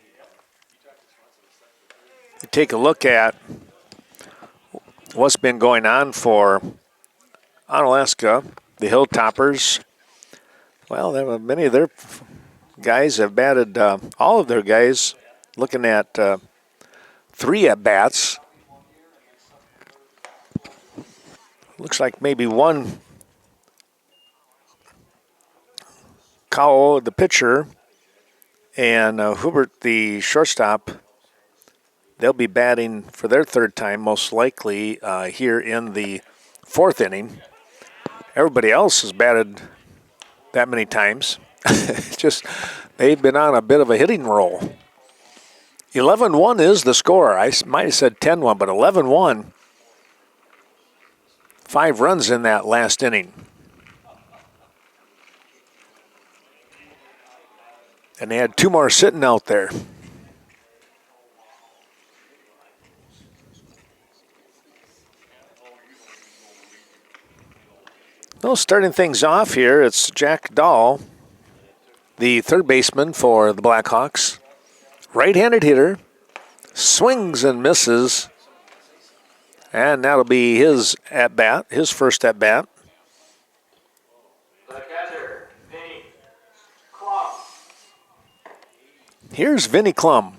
You take a look at what's been going on for Onalaska, the Hilltoppers. Well, many of their guys have batted, all of their guys, looking at 3 at-bats. Looks like maybe one Cowell, the pitcher, and Hubert, the shortstop, they'll be batting for their third time, most likely, here in the fourth inning. Everybody else has batted that many times. It's just they've been on a bit of a hitting roll. 11-1 is the score. I might have said 10-1, but 11-1. 5 runs in that last inning. And they had 2 more sitting out there. Well, starting things off here, it's Jack Dahl, the third baseman for the Blackhawks. Right-handed hitter, swings and misses. And that'll be his at-bat, his first at-bat. The catcher, Vinny Klum. Here's Vinny Klum.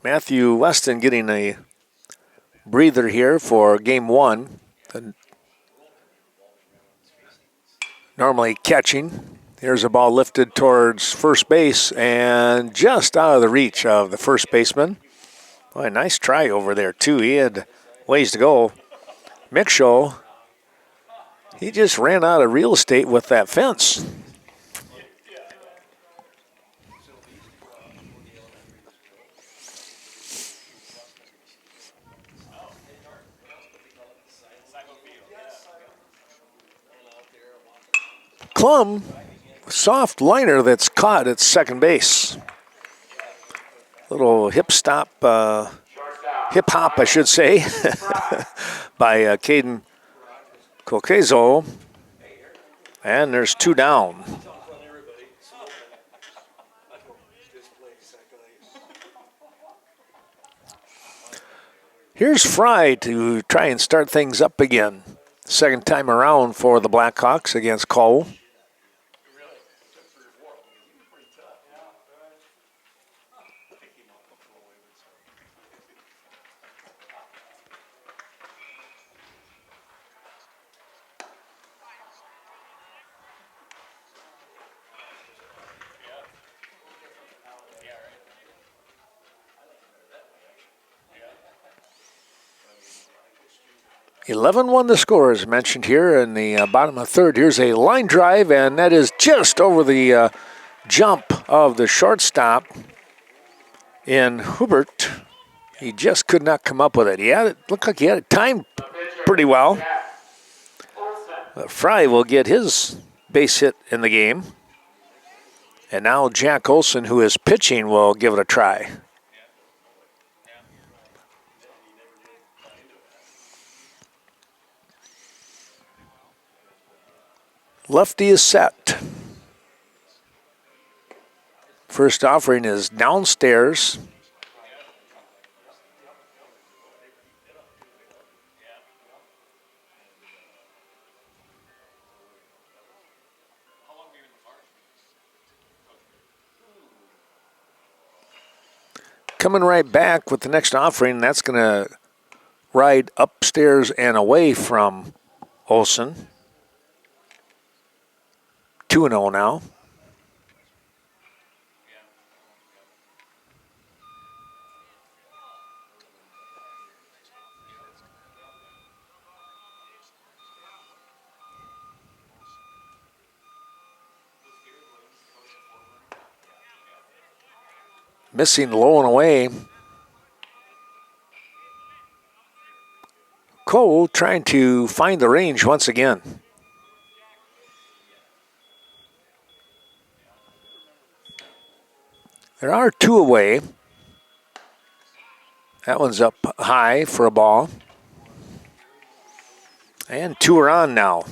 Matthew Weston getting a breather here for game 1. Normally catching. Here's a ball lifted towards first base and just out of the reach of the first baseman. Boy, nice try over there, too. He had ways to go. Mickshaw, he just ran out of real estate with that fence. Klum, soft liner that's caught at second base. Little hip stop, hip hop, I should say, by Caden Colquezo. And there's 2 down. Here's Fry to try and start things up again. Second time around for the Blackhawks against Cole. (11-1) the score is mentioned here in the bottom of the third. Here's a line drive, and that is just over the jump of the shortstop in Hubert. He just could not come up with it. Looked like he had it timed pretty well. But Fry will get his base hit in the game. And now Jack Olson, who is pitching, will give it a try. Lefty is set. First offering is downstairs. coming right back with the next offering. That's going to ride upstairs and away from Olsen. 2-0 now. Missing low and away. Cole trying to find the range once again. There are 2 away. That one's up high for a ball. And 2 are on now.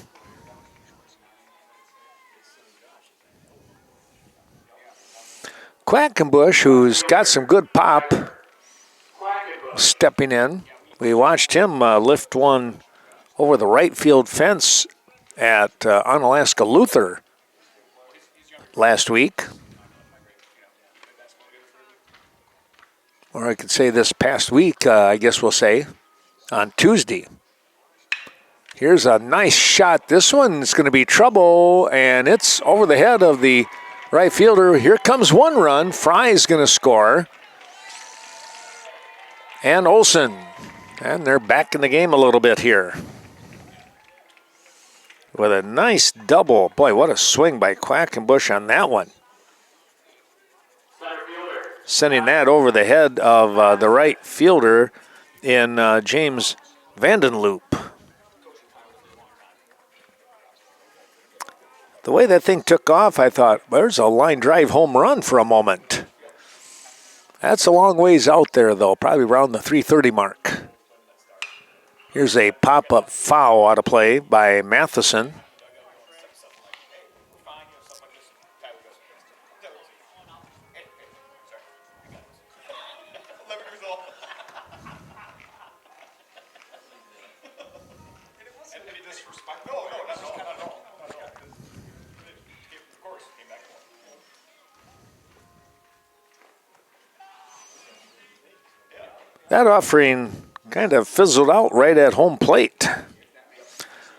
Quackenbush, who's got some good pop, stepping in. We watched him lift one over the right field fence at Onalaska Luther last week. Or I could say this past week, I guess we'll say, on Tuesday. Here's a nice shot. This one's going to be trouble, and it's over the head of the right fielder. Here comes one run. Fry's going to score. And Olsen. And they're back in the game a little bit here. With a nice double. Boy, what a swing by Quackenbush on that one. Sending that over the head of the right fielder in James Vandenloop. The way that thing took off, I thought, there's a line drive home run for a moment. That's a long ways out there, though, probably around the 330 mark. Here's a pop-up foul out of play by Matheson. That offering kind of fizzled out right at home plate.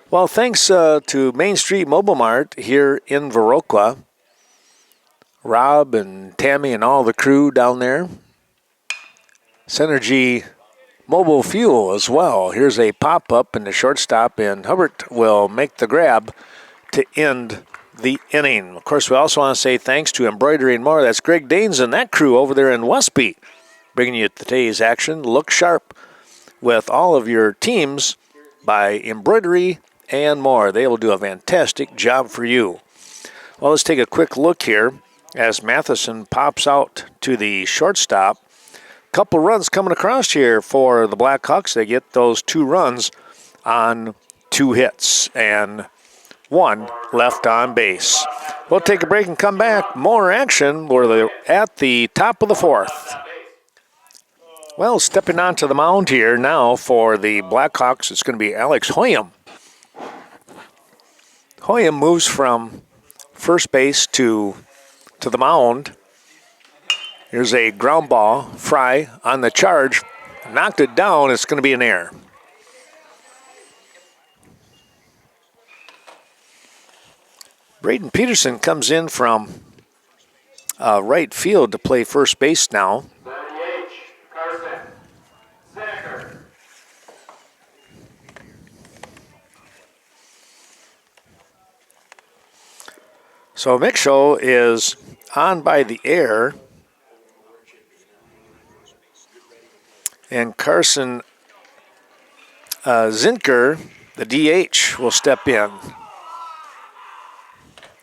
Well, thanks to Main Street Mobile Mart here in Viroqua, Rob and Tammy and all the crew down there. Synergy Mobile Fuel as well. Here's a pop-up in the shortstop, and Hubbard will make the grab to end the inning. Of course, we also want to say thanks to Embroidery and More. That's Greg Danes and that crew over there in Westby, bringing you today's action. Look sharp with all of your teams by Embroidery and More. They will do a fantastic job for you. Well, let's take a quick look here as Matheson pops out to the shortstop. Couple runs coming across here for the Blackhawks. They get those 2 runs on 2 hits and 1 left on base. We'll take a break and come back. More action. We're at the top of the 4th. Well, stepping onto the mound here now for the Blackhawks, it's going to be Alex Hoyam. Hoyam moves from first base to the mound. Here's a ground ball. Fry on the charge. Knocked it down. It's going to be an error. Braden Peterson comes in from right field to play first base now. So Mick is on by the air. And Carson Zinker, the DH, will step in.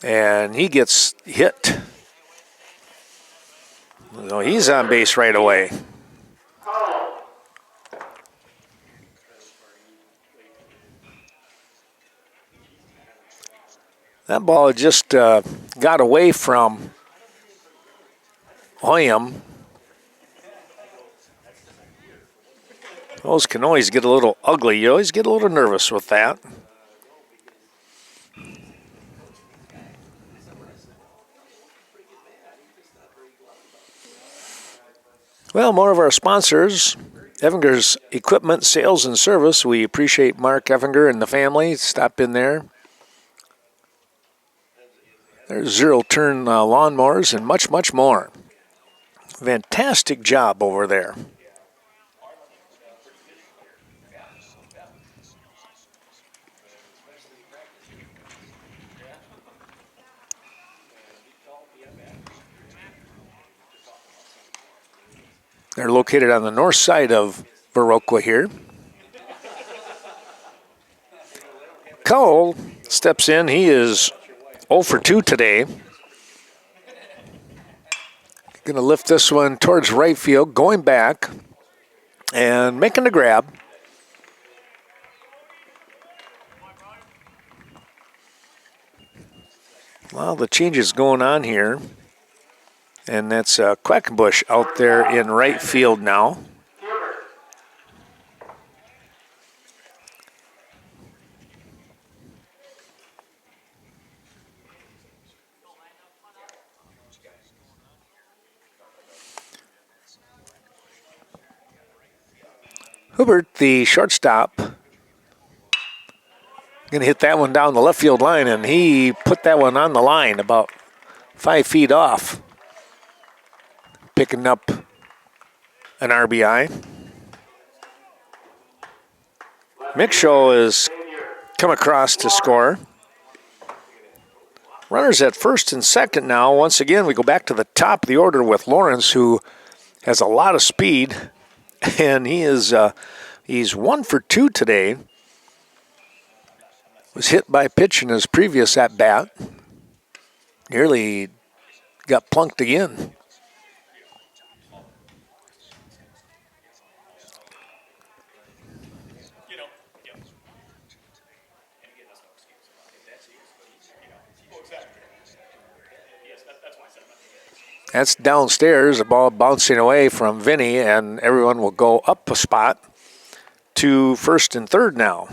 And he gets hit. So he's on base right away. That ball just got away from Hoyam. Those can always get a little ugly. You always get a little nervous with that. Well, more of our sponsors. Evinger's Equipment Sales and Service. We appreciate Mark Evinger and the family. Stop in there. There's zero-turn lawnmowers and much, much more. Fantastic job over there. They're located on the north side of Viroqua here. Cole steps in. He is 0 for 2 today. Going to lift this one towards right field, going back and making the grab. Well, the changes going on here. And that's Quackenbush out there in right field now. Hubert, the shortstop, going to hit that one down the left field line, and he put that one on the line about 5 feet off, picking up an RBI. Mickshaw has come across to score. Runners at first and second now. Once again, we go back to the top of the order with Lawrence, who has a lot of speed, and he's 1 for 2 today. Was hit by a pitch in his previous at-bat. Nearly got plunked again. That's downstairs, a ball bouncing away from Vinny, and everyone will go up a spot to first and third now.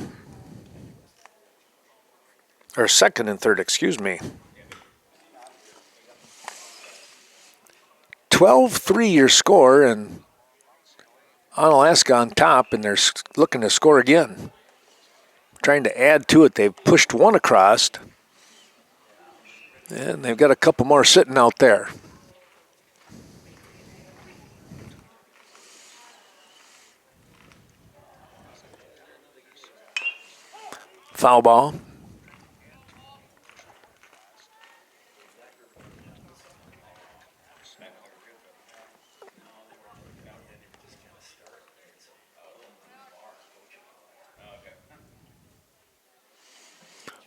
Or second and third, excuse me. 12-3 your score, and Onalaska on top, and they're looking to score again. Trying to add to it. They've pushed one across, and they've got a couple more sitting out there. Foul ball.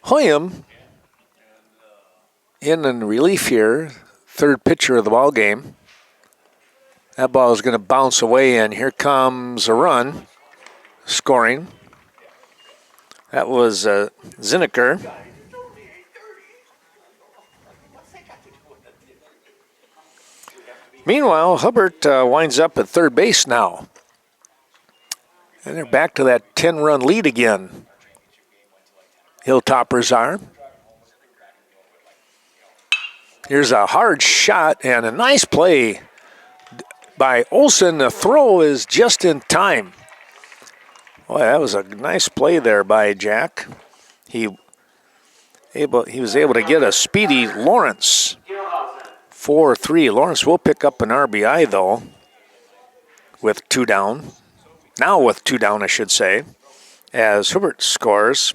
Hoyam in relief here, third pitcher of the ball game. That ball is going to bounce away, and here comes a run, scoring. That was Zinneker. Meanwhile, Hubbard winds up at third base now. And they're back to that 10-run lead again. Hilltoppers are. Here's a hard shot and a nice play by Olsen. The throw is just in time. Boy, that was a nice play there by Jack. He was able to get a speedy Lawrence. 4-3. Lawrence will pick up an RBI, though, with 2 down. Now with 2 down, I should say, as Hubert scores,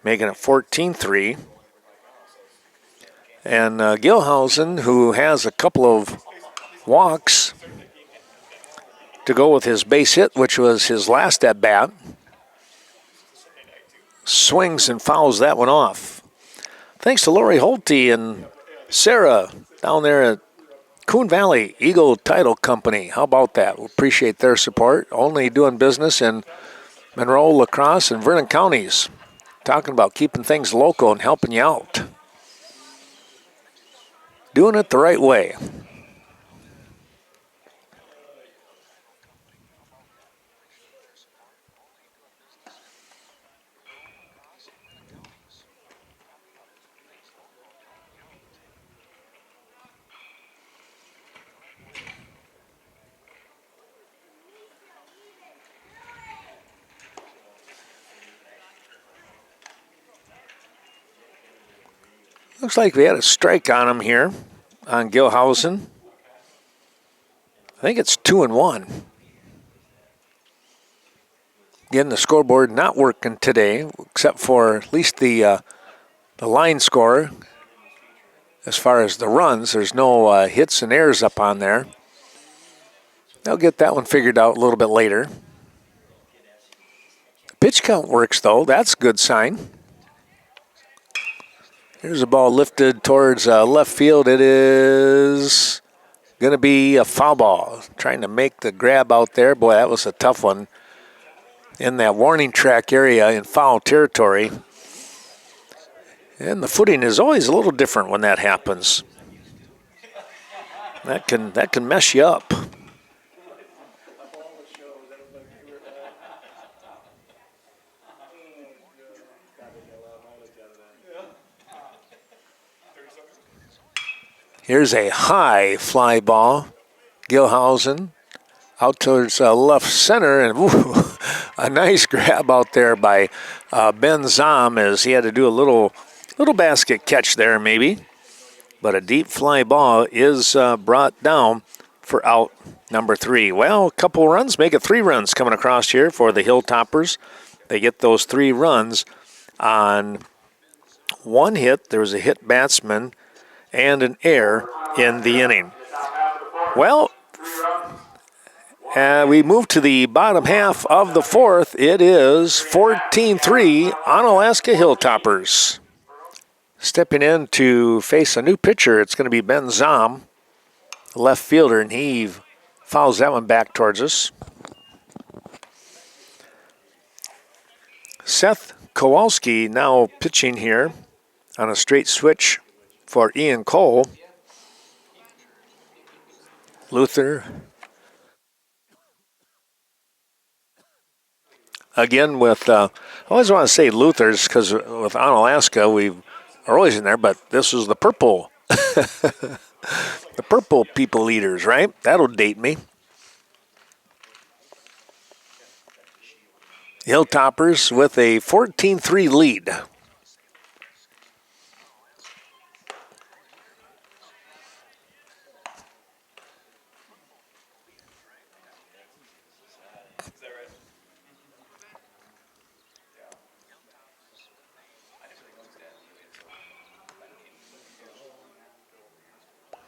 making it 14-3. And Gilhausen, who has a couple of walks to go with his base hit, which was his last at-bat, swings and fouls that one off. Thanks to Lori Holte and Sarah down there at Coon Valley Eagle Title Company. How about that? We appreciate their support. Only doing business in Monroe, La Crosse, and Vernon counties. Talking about keeping things local and helping you out. Doing it the right way. Looks like we had a strike on him here on Gilhausen. I think it's 2-1. Again, the scoreboard not working today, except for at least the line score. As far as the runs, there's no hits and errors up on there. They'll get that one figured out a little bit later. Pitch count works, though. That's a good sign. Here's a ball lifted towards left field. It is going to be a foul ball. Trying to make the grab out there. Boy, that was a tough one. In that warning track area in foul territory. And the footing is always a little different when that happens. That can mess you up. Here's a high fly ball. Gilhausen out towards left center, and a nice grab out there by Ben Zom as he had to do a little basket catch there maybe. But a deep fly ball is brought down for out number 3. Well, a couple runs, make it 3 runs coming across here for the Hilltoppers. They get those 3 runs on 1 hit. There was a hit batsman and an error in the inning. Well, we move to the bottom half of the 4th. It is 14-3 Onalaska Hilltoppers. Stepping in to face a new pitcher, it's going to be Ben Zom, left fielder, and he fouls that one back towards us. Seth Kowalski now pitching here on a straight switch for Ian Cole. Luther again with, I always want to say Luther's because with Onalaska we are always in there, but this is the purple. The purple people eaters, right? That'll date me. Hilltoppers with a 14-3 lead.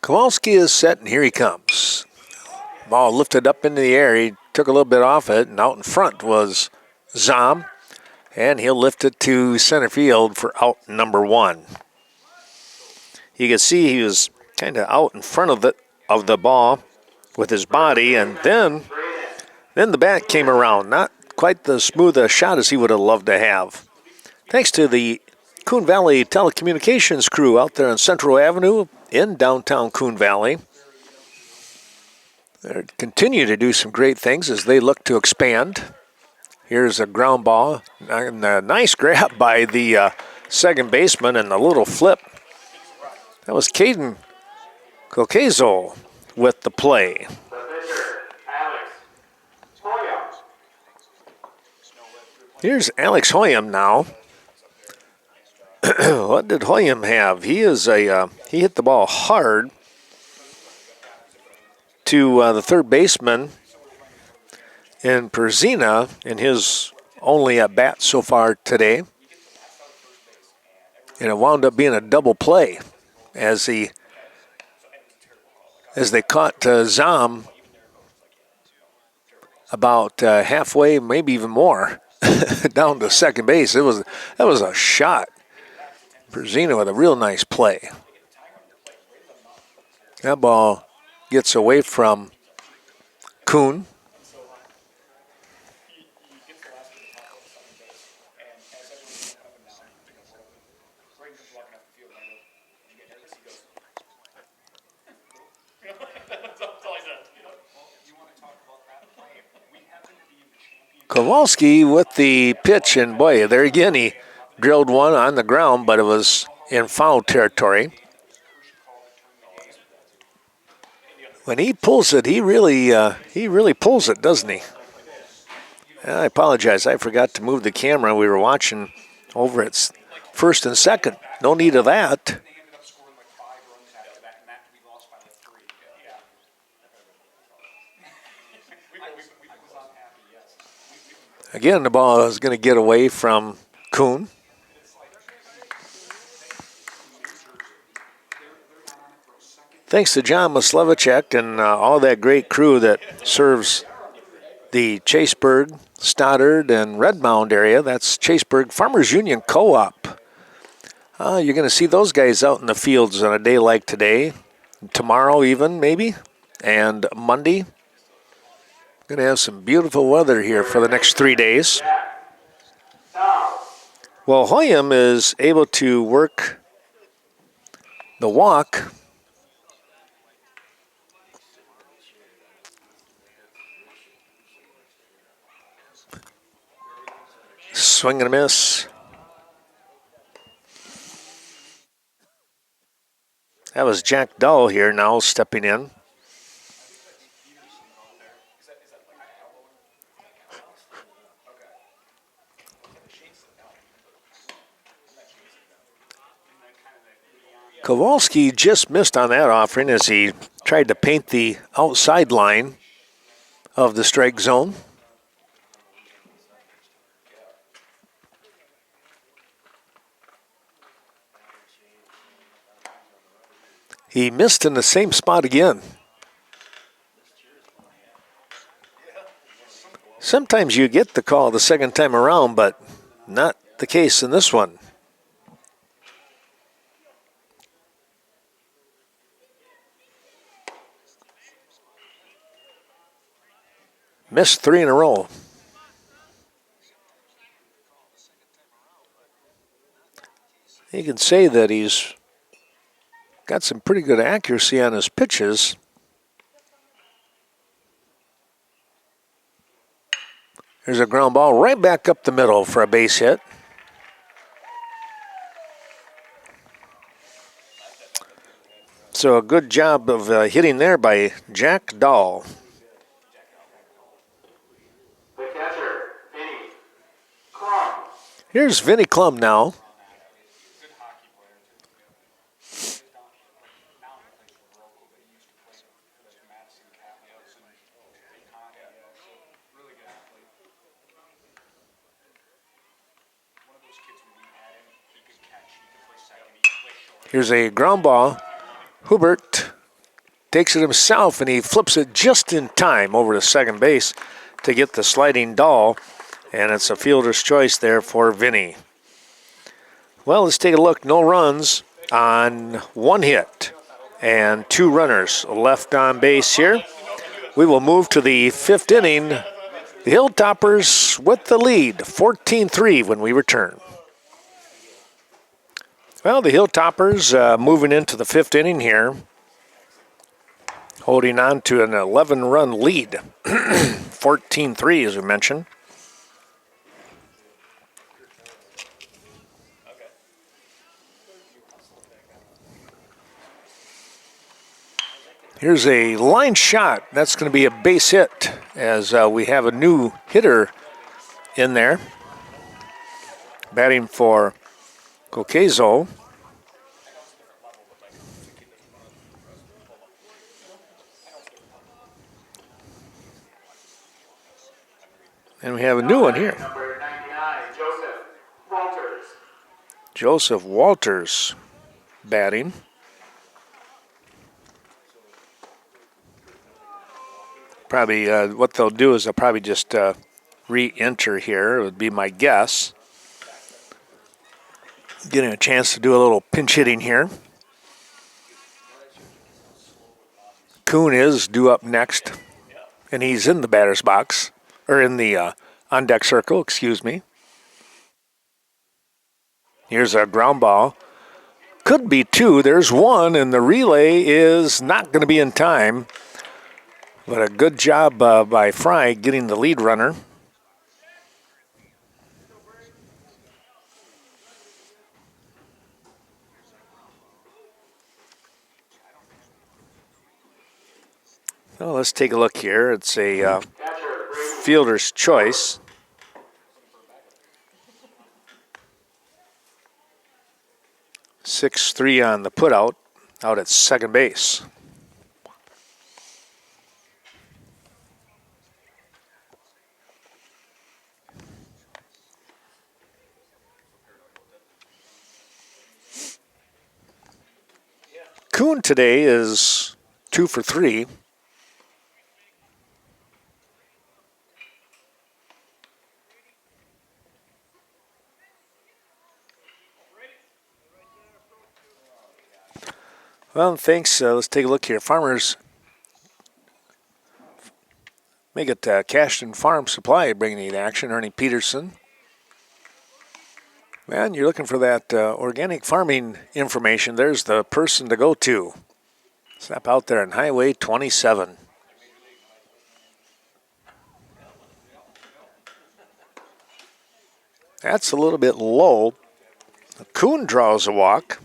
Kowalski is set, and here he comes. Ball lifted up into the air. He took a little bit off it, and out in front was Zom, and he'll lift it to center field for out number 1. You can see he was kind of out in front of the ball with his body, and then the bat came around. Not quite the smooth a shot as he would have loved to have. Thanks to the Coon Valley Telecommunications crew out there on Central Avenue in downtown Coon Valley. They continue to do some great things as they look to expand. Here's a ground ball, and a nice grab by the second baseman, and a little flip. That was Caden Coquezo with the play. Here's Alex Hoyam now. What did Hoyam have? He hit the ball hard to the third baseman in Perzina in his only at bat so far today. And it wound up being a double play as they caught Zom about halfway, maybe even more, down to second base. That was a shot. Perzina with a real nice play. That ball gets away from Kuhn. Kowalski with the pitch, and boy, there again he drilled one on the ground, but it was in foul territory. When he pulls it, he really pulls it, doesn't he? I apologize, I forgot to move the camera. We were watching over at first and second. No need of that. Again, the ball is going to get away from Kuhn. Thanks to John Maslevicek and all that great crew that serves the Chaseburg, Stoddard, and Red Mound area. That's Chaseburg Farmers Union Co-op. You're going to see those guys out in the fields on a day like today, tomorrow even maybe, and Monday. Going to have some beautiful weather here for the next 3 days. Well, Hoyam is able to work the walk. Swing and a miss. That was Jack Dull here now stepping in. Kowalski just missed on that offering as he tried to paint the outside line of the strike zone. He missed in the same spot again. Sometimes you get the call the second time around, but not the case in this one. Missed 3 in a row. You can say that he's got some pretty good accuracy on his pitches. There's a ground ball right back up the middle for a base hit. So a good job of hitting there by Jack Dahl. The catcher, Vinny Klum. Here's Vinny Klum now. Here's a ground ball. Hubert takes it himself, and he flips it just in time over to second base to get the sliding Dahl, and it's a fielder's choice there for Vinny. Well, let's take a look. No runs on 1 hit and 2 runners left on base here. We will move to the 5th inning. The Hilltoppers with the lead, 14-3 when we return. Well, the Hilltoppers moving into the 5th inning here, holding on to an 11-run lead, 14-3 as we mentioned. Here's a line shot. That's going to be a base hit as we have a new hitter in there, batting for Coquezo. And we have a new one here. Number 99, Joseph Walters. Joseph Walters batting. Probably what they'll do is they'll probably just re-enter here, it would be my guess. Getting a chance to do a little pinch hitting here. Kuhn is due up next, and he's in the batter's box, or in the on-deck circle, excuse me. Here's a ground ball. Could be 2, there's 1, and the relay is not going to be in time. But a good job by Fry getting the lead runner. Well, let's take a look here. It's a fielder's choice. (6-3) on the putout, out at second base. Kuhn today is 2 for 3. Well, thanks. Let's take a look here. Farmers make it Cashton Farm Supply bringing the action. Ernie Peterson. Man, you're looking for that organic farming information. There's the person to go to. Step out there on Highway 27. That's a little bit low. Kuhn draws a walk.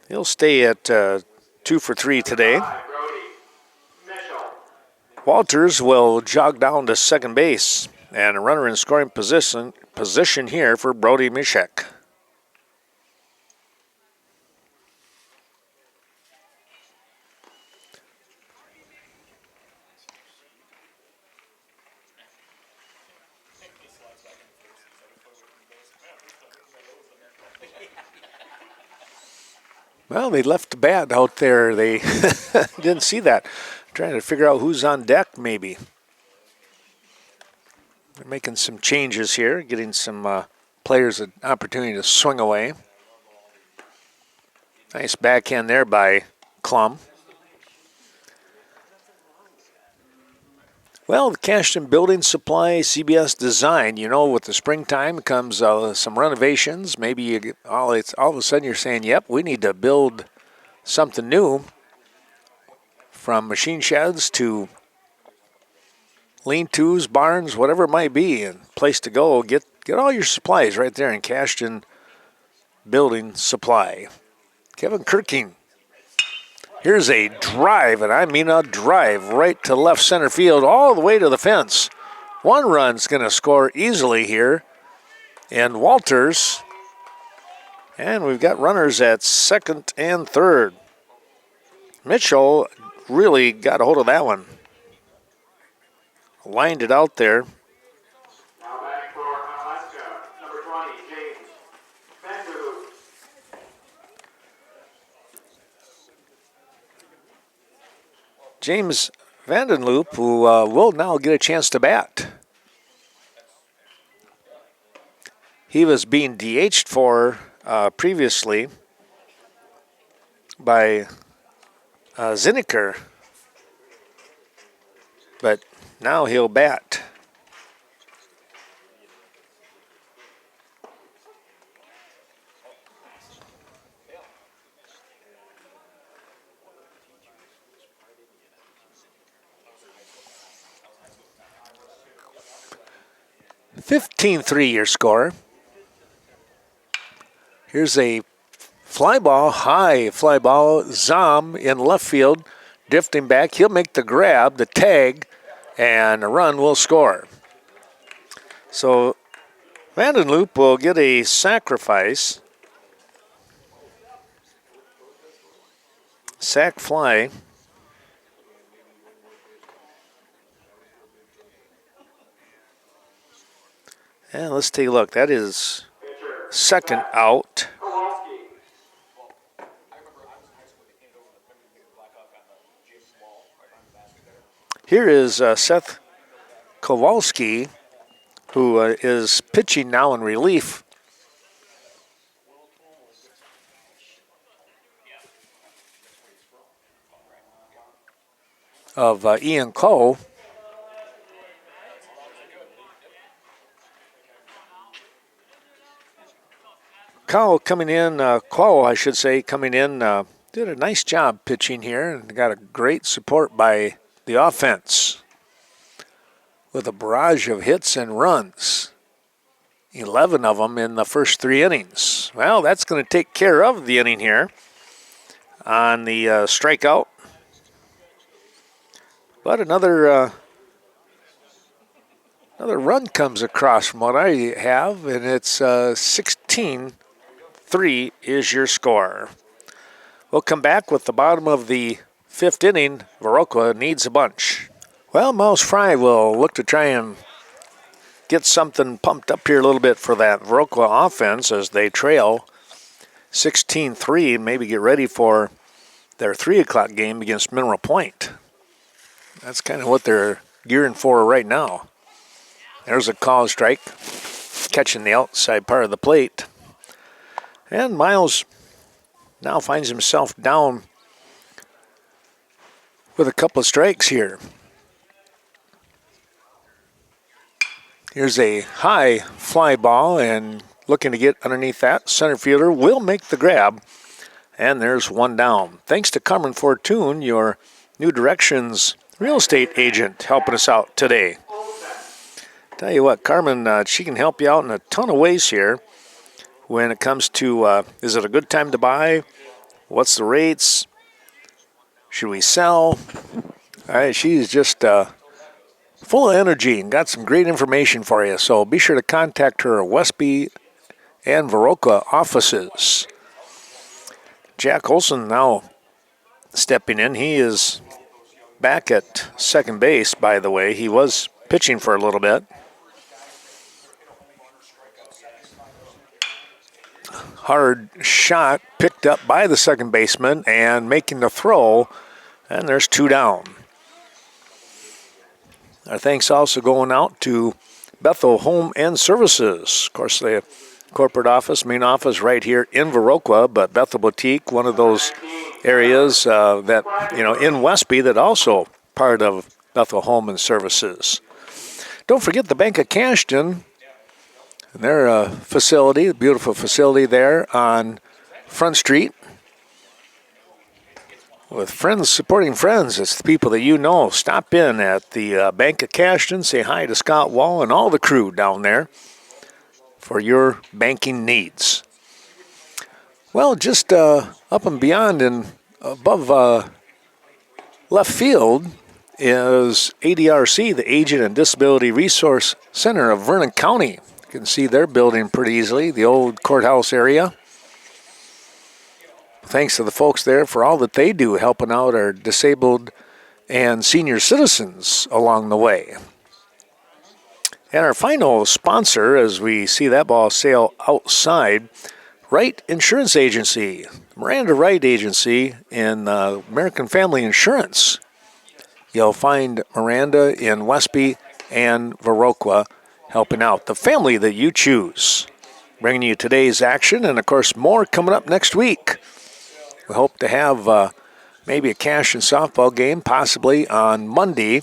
He'll stay at 2 for 3 today. Walters will jog down to second base, and a runner in scoring position here for Brody Mishek. Well, they left the bat out there. They didn't see that. Trying to figure out who's on deck, maybe. They're making some changes here, getting some players an opportunity to swing away. Nice backhand there by Klum. Well, the Cashton Building Supply CBS Design, you know, with the springtime comes some renovations. Maybe all of a sudden you're saying, yep, we need to build something new, from machine sheds to lean-tos, barns, whatever it might be, and place to go. Get all your supplies right there in Cashton Building Supply. Kevin Kirking. Here's a drive, and I mean a drive, right to left center field, all the way to the fence. One run's going to score easily here. And Walters. And we've got runners at second and third. Mitchell really got a hold of that one. Lined it out there. Now batting for Onalaska, number 20, James Vanderloop. James Vandenloop, who will now get a chance to bat. He was being DH'd for previously by Zinniker, but now he'll bat. Your score. Here's a fly ball, high fly ball. Zom in left field, drifting back. He'll make the grab, the tag, and a run will score. So Vandenloop will get a sacrifice. Sac fly. And let's take a look. That is second out. Here is Seth Kowalski, who is pitching now in relief. Of Ian Coe. Coe coming in, Quo, I should say, coming in, did a nice job pitching here and got a great support by the offense with a barrage of hits and runs. 11 of them in the first 3 innings. Well, that's going to take care of the inning here on the strikeout. But another run comes across from what I have, and it's 16-3 is your score. We'll come back with the bottom of the 5th inning. Viroqua needs a bunch. Well, Miles Fry will look to try and get something pumped up here a little bit for that Viroqua offense as they trail 16-3 and maybe get ready for their 3 o'clock game against Mineral Point. That's kind of what they're gearing for right now. There's a call strike, catching the outside part of the plate. And Miles now finds himself down with a couple of strikes here. Here's a high fly ball and looking to get underneath that. Center fielder will make the grab. And there's one down. Thanks to Carmen Fortune, your New Directions real estate agent, helping us out today. Tell you what, Carmen, she can help you out in a ton of ways here when it comes to is it a good time to buy? What's the rates? Should we sell? All right, she's just full of energy and got some great information for you. So be sure to contact her at Westby and Viroqua offices. Jack Olson now stepping in. He is back at second base, by the way. He was pitching for a little bit. Hard shot picked up by the second baseman and making the throw. And there's 2 down. Our thanks also going out to Bethel Home and Services. Of course, the corporate office, main office right here in Viroqua, but Bethel Boutique, one of those areas that, in Westby that also part of Bethel Home and Services. Don't forget the Bank of Cashton and their facility, the beautiful facility there on Front Street. With friends supporting friends, it's the people that you know. Stop in at the Bank of Cashton, say hi to Scott Wall and all the crew down there for your banking needs. Well, just up and beyond and above left field is ADRC, the Agent and Disability Resource Center of Vernon County. You can see their building pretty easily, the old courthouse area. Thanks to the folks there for all that they do, helping out our disabled and senior citizens along the way. And our final sponsor, as we see that ball sail outside, Wright Insurance Agency, Miranda Wright Agency in American Family Insurance. You'll find Miranda in Westby and Viroqua helping out the family that you choose. Bringing you today's action and, of course, more coming up next week. We hope to have maybe a cash and softball game possibly on Monday.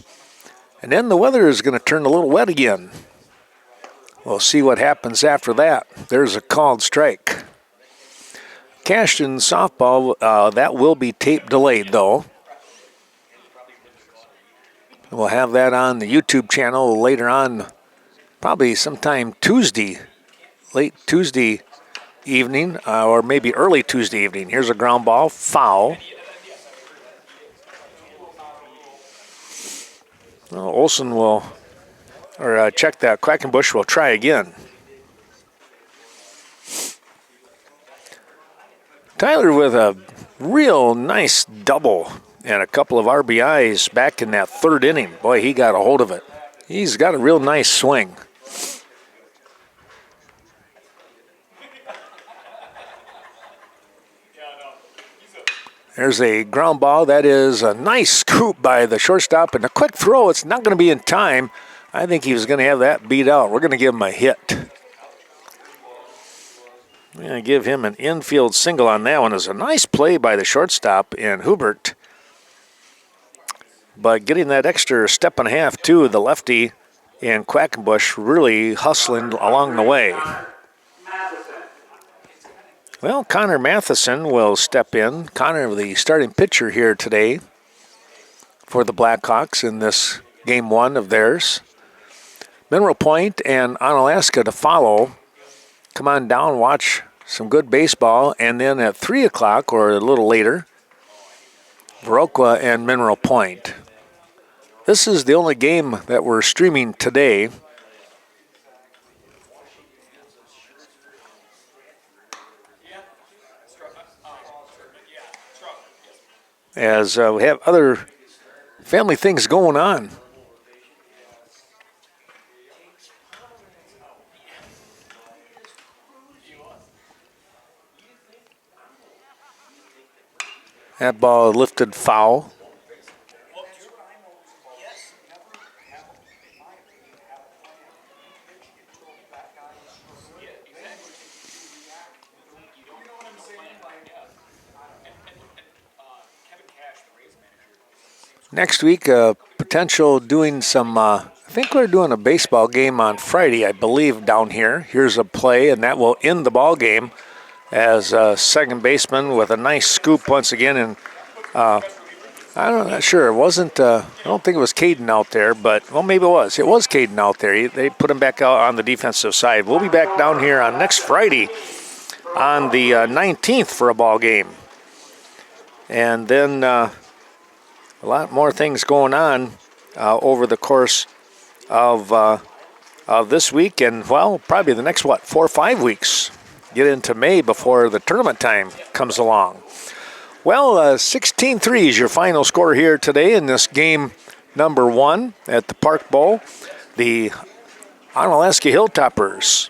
And then the weather is going to turn a little wet again. We'll see what happens after that. There's a called strike. Cash and softball, that will be tape delayed, though. We'll have that on the YouTube channel later on, probably sometime Tuesday, late Tuesday evening, or maybe early Tuesday evening. Here's a ground ball, foul. Well, Olson will, check that. Quackenbush will try again. Tyler with a real nice double and a couple of RBIs back in that third inning. Boy, he got a hold of it. He's got a real nice swing. There's a ground ball. That is a nice scoop by the shortstop and a quick throw. It's not going to be in time. I think he was going to have that beat out. We're going to give him a hit. I'm going to give him an infield single on that one. It was a nice play by the shortstop in Hubert. But getting that extra step and a half, too, the lefty in Quackenbush really hustling along the way. Well, Connor Matheson will step in. Connor, the starting pitcher here today for the Blackhawks in this game one of theirs. Mineral Point and Onalaska to follow. Come on down, watch some good baseball. And then at 3 o'clock or a little later, Viroqua and Mineral Point. This is the only game that we're streaming today. As we have other family things going on. That ball lifted foul. Next week, potential doing some, I think we're doing a baseball game on Friday, I believe, down here. Here's a play, and that will end the ball game as second baseman with a nice scoop once again. And I'm not sure. It wasn't, I don't think it was Caden out there, but, well, maybe it was. It was Caden out there. They put him back out on the defensive side. We'll be back down here on next Friday on the 19th for a ball game. And then a lot more things going on over the course of this week and, well, probably the next, 4 or 5 weeks. Get into May before the tournament time comes along. Well, 16-3 is your final score here today in this game number 1 at the Park Bowl. The Onalaska Hilltoppers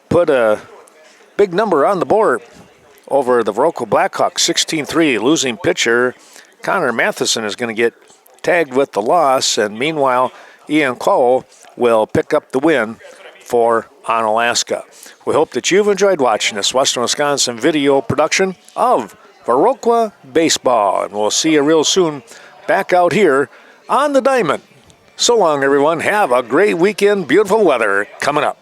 put a big number on the board over the Viroqua Blackhawks, 16-3. Losing pitcher Connor Matheson is going to get tagged with the loss, and meanwhile, Ian Cole will pick up the win for Onalaska. We hope that you've enjoyed watching this Western Wisconsin video production of Viroqua Baseball, and we'll see you real soon back out here on the diamond. So long, everyone. Have a great weekend. Beautiful weather coming up.